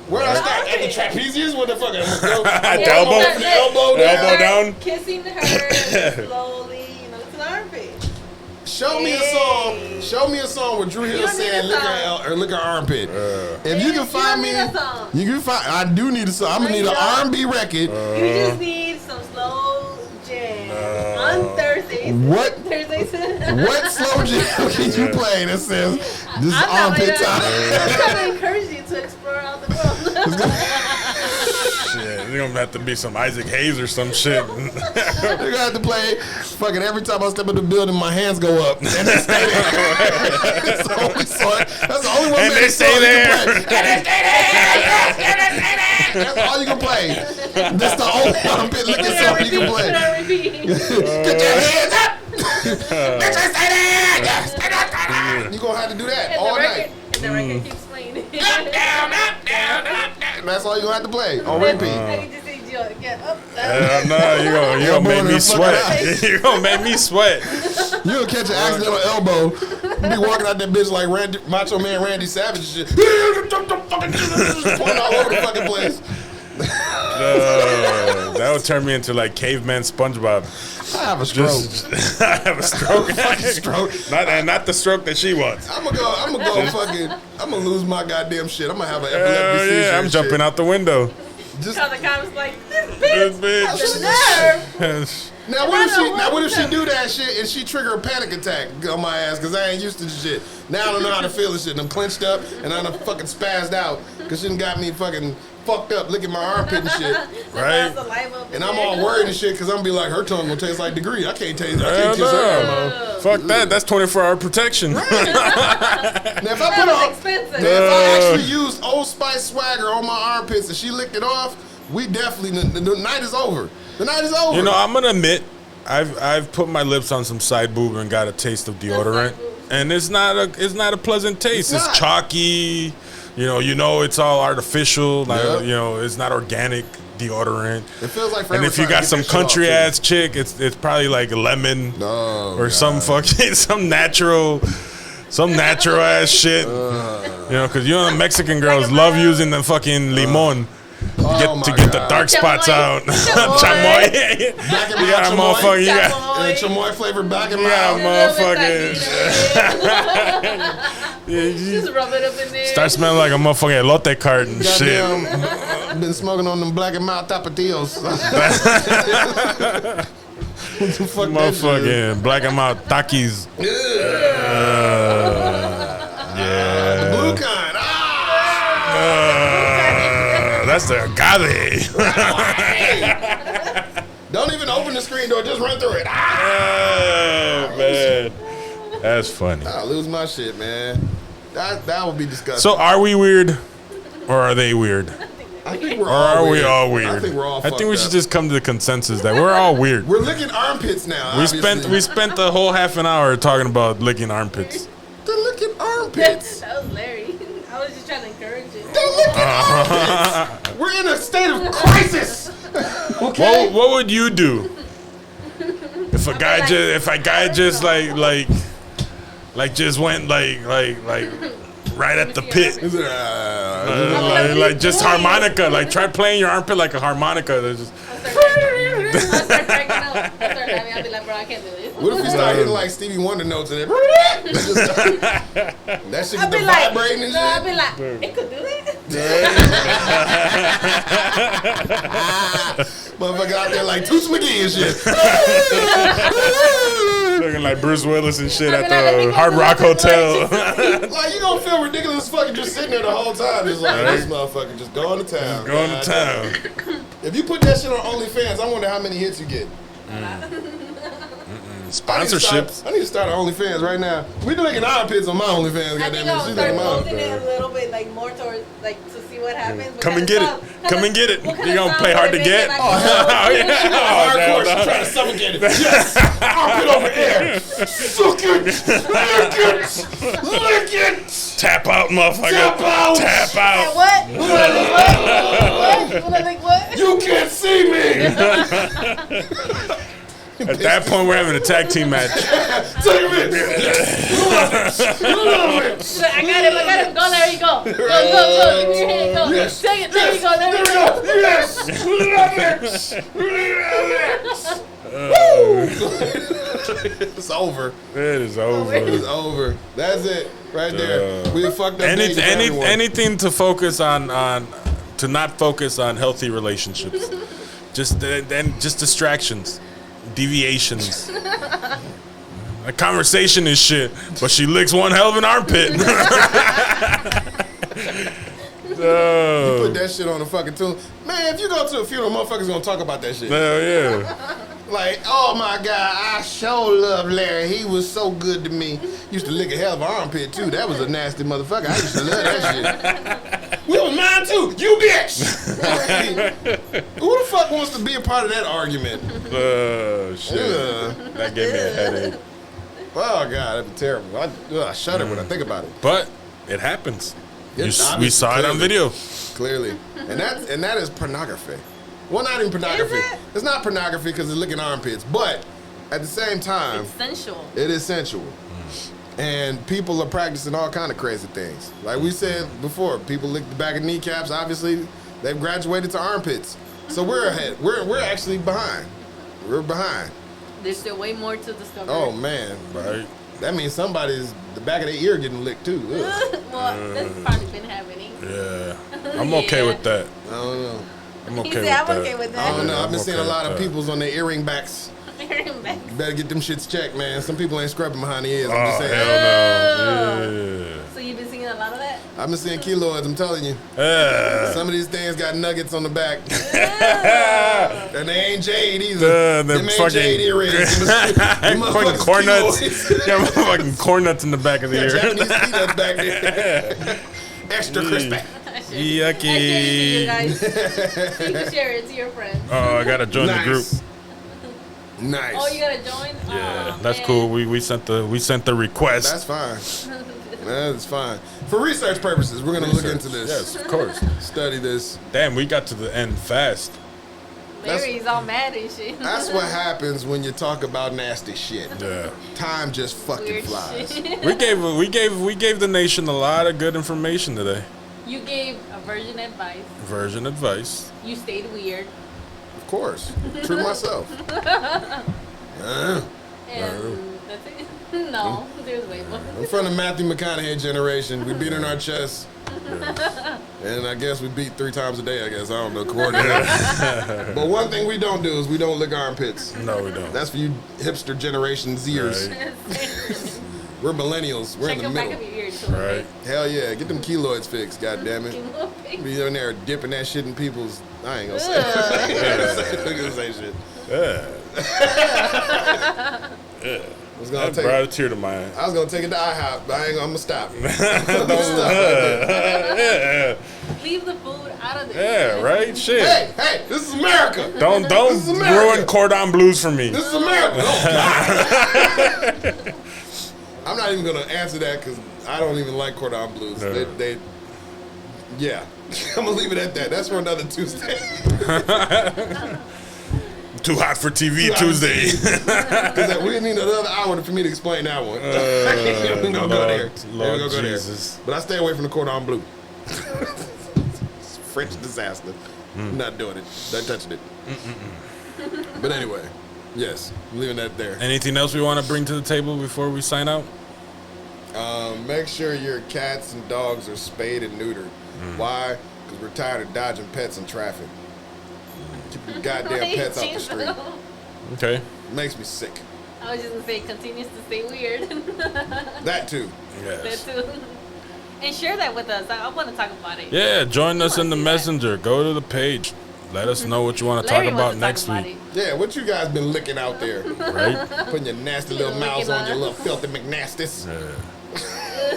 Where would I start? At the trapezius? What the fuck? I'm gonna go At the Yeah, elbow? start there. elbow down. Elbow down? Kissing her slowly, to the armpit. Show me a song. Show me a song where Drew Hill don't need said a lick song. her lick her armpit. If you You can don't find me, need a song. you can find. I do need a song. I'm gonna No, need you an don't. R&B record. You just need some slow jam on Thursdays. What? Thursdays. What slow jam can you play that says this is I'm armpit time? trying to encourage you to explore out the world. Shit, you're gonna have to be some Isaac Hayes or some shit. You're gonna have to play fucking every time I step in the building, my hands go up. And they stay there. That's the only song. That's the only one And man they song stay you there. can play. And they stay there. That's all you can play. That's the only armpit licking song you can play. Get your hands up. Bitches stay there. Yes, stay there, stay there. You gonna have to do that all night. And the record keeps playing. Up, down, up, down, up, down. That's all you gonna have to play on repeat. I can just say, get up, down. No, you gonna make me sweat. You gonna make me sweat. You'll catch an accidental elbow. You be walking out that bitch like Macho Man Randy Savage and shit. Pointing all over the fucking place. That would turn me into like caveman SpongeBob. I have a stroke. I have a stroke. Fucking stroke. Not the stroke that she wants. I'm gonna lose my goddamn shit. I'm gonna have an Hell epileptic seizure. yeah, I'm and jumping shit. out the window. Just, Call the cops like, this This bitch. bitch. The nerve. now what if she do that shit and she trigger a panic attack on my ass because I ain't used to the shit. Now I don't know how to feel this shit. And I'm clenched up and I'm fucking spazzed out because she done got me fucking fucked up licking my armpit and shit. Right? And I'm all worried and shit because I'm gonna be like, her tongue gonna taste like degree. I can't taste. I Hell can't kiss her. no. Fuck that. That's 24-hour protection. Now if I put That on, was expensive. now, if I actually used Old Spice swagger on my armpits and she licked it off, we definitely the night is over. The night is over. You know, I'm gonna admit, I've put my lips on some side boob and got a taste of deodorant, side boob. and it's not a pleasant taste. It's It's not. chalky. You know, it's all artificial. Like, Yeah. you know, it's not organic deodorant. It feels like And forever if you trying to got get some that shit off, country too. ass chick, it's probably like lemon Oh, or some fucking some natural ass shit. You know, because you know the Mexican girls love using the fucking limon Oh to my get the God. dark spots Chamoy. out. Chamoy. Chamoy. Black and You got a mild motherfucker. You got. and chamoy flavored black and You got mild. a motherfucking. Just rub it up in there. Start smelling like a motherfucking elote cart and shit. Goddamn, been smoking on them black and mild tapatios. What the fuck that shit is? Motherfucking black and mild takis. Yeah. Blue kind. Ah! That's the agave. Don't even open the screen door. Just run through it. Ah! Oh, man. That's funny. I lose my shit, man. That would be disgusting. So are we weird? Or are they weird? I think we're Or all are weird. we all weird? I think we're all I think we fucked should up. just come to the consensus that we're all weird. We're licking armpits now. We obviously. spent the whole half an hour talking about licking armpits. They're licking armpits. That was Larry. I was just trying to encourage you. They're licking armpits. We're in a state of crisis. Okay. What would you do if a guy like- just just like just went like right at the pit, like just harmonica, like try playing your armpit like a harmonica. That's just, I'll start cracking up. I'll start laughing. I'll be like, bro, I can't do this. What if we start hitting like Stevie Wonder notes in it? That shit I'll get be the like, vibrating and no, I'll shit. be like, it could do that. Motherfucker out there like Toots McGee and shit. Looking like Bruce Willis and shit I'm at gonna let me the go Hard to Rock the Hotel. Like, you gonna feel ridiculous fucking just sitting there the whole time. Just like, this motherfucker just going to town. Going to God town. If you put that shit on OnlyFans, I wonder how many hits you get. Sponsorships. I need to start an OnlyFans right now. We licking armpits on my OnlyFans, I think goddamn it. I'll She's start licking mine. molding it a little bit, like more towards, like to see what happens. What Come kind and of get sound- it. Come and get it. what kind You of gonna sound play would hard it to make get? and I Oh, can- yeah. Hardcore, she's trying to suffocate it. Yes! Armpit over there. Suck it! Lick it! Lick it! Tap out, motherfucker. Tap out! Tap Hey, out. what? What? What? Like what? You can't see me! At that point, we're having a tag team match. Take it! Yes! Love it! She's like, I got him. Go, there you go. Go. Give me your hand. Go. Yes. Take it. There you go. There There you we go. go! Yes! Love it! It's over. It is over. It's over. That's it. Right there. We have fucked up dating for everyone. Anything to focus on to not focus on healthy relationships. Just distractions, deviations. A conversation is shit, but she licks one hell of an armpit. Put that shit on the fucking tune. Man, if you go to a funeral, motherfuckers gonna talk about that shit. Hell yeah. Like, oh my God, I sure love Larry. He was so good to me. Used to lick a hell of an armpit too. That was a nasty motherfucker. I used to love that shit. We was mine too. You bitch. Like, who the fuck wants to be a part of that argument? Shit. Ugh. That gave me a headache. Oh God, that'd be terrible. I shudder when I think about it. But it happens. It's We saw it on clearly. video. Clearly, and that is pornography. Well, not even pornography. Is it? It's not pornography because it's licking armpits, but at the same time, It's sensual. it is sensual. And people are practicing all kind of crazy things. Like we said before, people lick the back of kneecaps. Obviously, they've graduated to armpits. So we're ahead. We're actually behind. We're behind. There's still way more to discover. Oh man, Right. that means somebody's the back of their ear getting licked too. Ugh. Well, that's probably been happening. Yeah. I'm okay Yeah. with that. I don't know. I'm okay He with said, I'm that. okay with I that. don't know. I've been I'm seeing okay a lot with of that. people's on their earring backs. Back. You better get them shits checked, man. Some people ain't scrubbing behind the ears. I'm Oh, just saying. hell no. Yeah. So you've been singing a lot of that? I've been seeing keloids, I'm telling you. Some of these things got nuggets on the back. And they ain't jade either. Them Them ain't fucking- jade earrings. Them Fucking motherfuckers corn nuts. keloids. Yeah, fucking corn nuts in the back of the ear. Japanese peanuts back there. Extra crispy. You Yucky. guys. You can share it to your friends. Oh, I gotta join the group. Nice. Oh, you gotta join? Yeah, Oh, that's man. cool. We sent the request. That's fine. That's fine. For research purposes, we're going to look into this. Yes, of course. Study this. Damn, we got to the end fast. Mary's all mad and shit. That's what happens when you talk about nasty shit. Yeah. Time just fucking Weird flies. shit. We gave the nation a lot of good information today. You gave a virgin advice. Version advice. You stayed weird. Of course. True to myself. And that's it. No, there's way more. I'm from the Matthew McConaughey generation. We beat in our chests. And I guess we beat 3 times a day, I guess. I don't know, coordinated. But one thing we don't do is we don't lick armpits. No, we don't. That's for you hipster generation Zers. Right. We're millennials. We're Check in the the back middle. of your ear too. Right. Hell yeah. Get them keloids fixed, goddammit. Be in there dipping that shit in people's. I ain't gonna say. I ain't gonna say shit. Yeah. I was gonna That take. brought a tear to my eye. I was gonna take it to IHOP, but I ain't. I'm gonna stop. Yeah. Leave the food out of Yeah, there. right? Shit. Hey, this is America. Don't This is America. ruin cordon blues for me. This is America. Oh, God. I'm not even gonna answer that because I don't even like cordon blues. No. They yeah. I'm gonna leave it at that. That's for another Tuesday. Too hot for TV Too hot for Tuesday. Because we need another hour for me to explain that one. We're gonna go there. Lord We're gonna go there. Jesus. But I stay away from the cordon bleu. It's French disaster. Not doing it. Not touching it. But anyway, yes, I'm leaving that there. Anything else we want to bring to the table before we sign out? Make sure your cats and dogs are spayed and neutered. Why? Because we're tired of dodging pets in traffic. Keep your goddamn pets off the street. Okay. Makes me sick. I was just gonna say, continues to stay weird. That too. That Yes. too. And share that with us. I want to talk about it. Yeah, join us in the see that. messenger. Go to the page. Let us know what you want to talk Larry about wants to next talk week. about Yeah, what you guys been licking out there? Right? Putting your nasty little Licking mouths on on your us. little filthy McNasties. Yeah.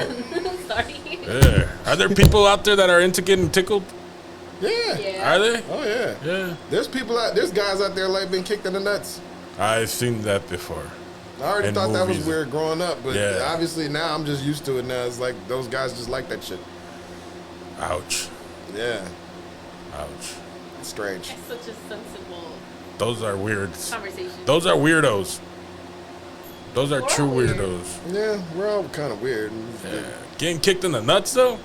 it. Sorry. Yeah. Are there people out there that are into getting tickled? Yeah. Yeah. Are they? Oh yeah. Yeah. There's guys out there like been kicked in the nuts. I've seen that before. I already In thought that was movies. weird growing up, but Yeah. obviously now I'm just used to it now. It's like those guys just like that shit. Ouch. Yeah. Ouch. It's strange. It's such a sensible Those are weird. conversation. Those are weirdos. Those are We're true weird. weirdos. Yeah, we're all kind of weird. Yeah. Getting kicked in the nuts though.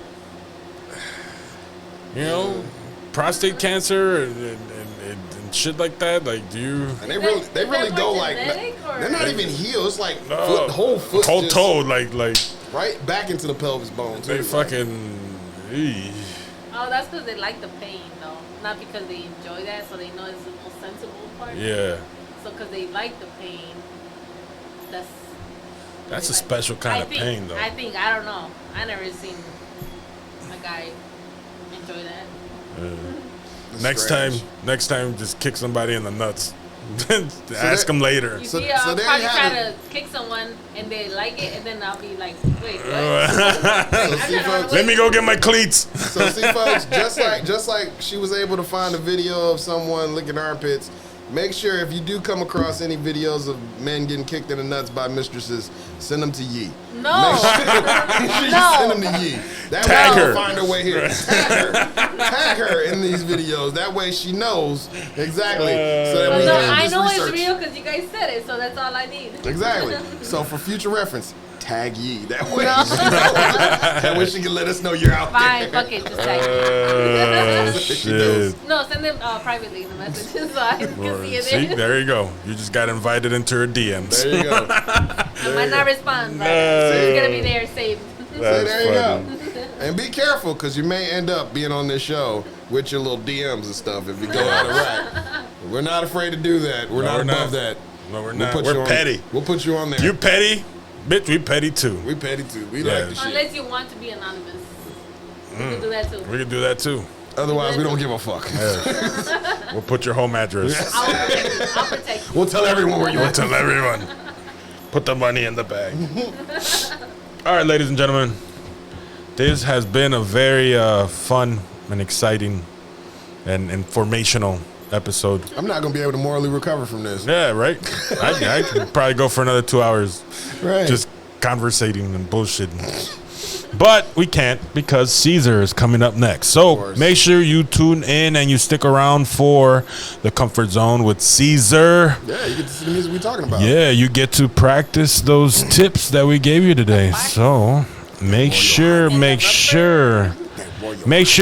You know, prostate cancer and shit like that. Like, do you? And they Is really, that- they is that really more go like, genetic, or- they're not even healed. It's like No. foot, the whole foot, whole just toe, like right back into the pelvis bone. Too. they Like, fucking. eesh. Oh, that's because they like the pain, though. Not because they enjoy that, so they know it's the most sensible part. Yeah, So because they like the pain, that's. that's a like- special kind of think, pain though. I don't know. I never seen a guy enjoy that. it's strange. Next time, just kick somebody in the nuts. Ask them later. You So- see, so I'll there probably you try have to kick someone and they like it, and then I'll be like, wait, what? So I'm see, trying to run folks, away. Let me go get my cleats. So see, folks, just like she was able to find a video of someone licking armpits. Make sure if you do come across any videos of men getting kicked in the nuts by mistresses, send them to Yee. No. Make sure you No. send them to Yee. That Tag way her. she'll find her way here. Tag her in these videos. That way she knows exactly. So that we No, can I just know research. it's real because you guys said it, so that's all I need. Exactly. So for future reference, tag Yee. That way, she knows. That way she can let us know you're out Fine, there. fuck it, just tag me. Oh She knows. shit. No, send them privately in the messages so I can see it See, there. there you go. You just got invited into her DMs. There you go. I might not respond, but No. it's gonna be there saved. So there you funny. go. And be careful, because you may end up being on this show with your little DMs and stuff if you go out of whack. We're not afraid to do that. We're No, not we're above not. that. No, we're We'll not. put you We're on- petty. We'll put you on there. You petty? Bitch, we petty too. We petty too. We Yeah. like the shit. Unless you want to be anonymous. You can do that too. We can do that too. Otherwise, we don't give a fuck. We'll put your home address. I'll protect you. I'll protect you. We'll tell everyone where you We'll are. tell everyone. Put the money in the bag. All right, ladies and gentlemen. This has been a very fun and exciting and informational episode. I'm not going to be able to morally recover from this. Yeah, right? I could probably go for another 2 hours Right. just conversating and bullshitting. But we can't because Caesar is coming up next. So course. make sure you tune in and you stick around for the Comfort Zone with Caesar. Yeah, you get to see the music we're talking about. Yeah, you get to practice those tips that we gave you today. So make sure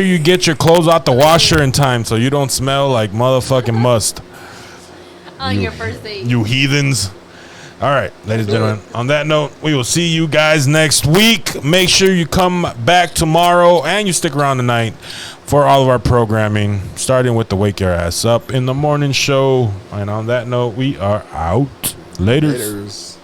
you get your clothes out the washer in time so you don't smell like motherfucking must. On your first date. You heathens. All right, ladies and gentlemen, on that note, we will see you guys next week. Make sure you come back tomorrow and you stick around tonight for all of our programming, starting with the Wake Your Ass Up in the Morning Show. And on that note, we are out. Laters. Laters.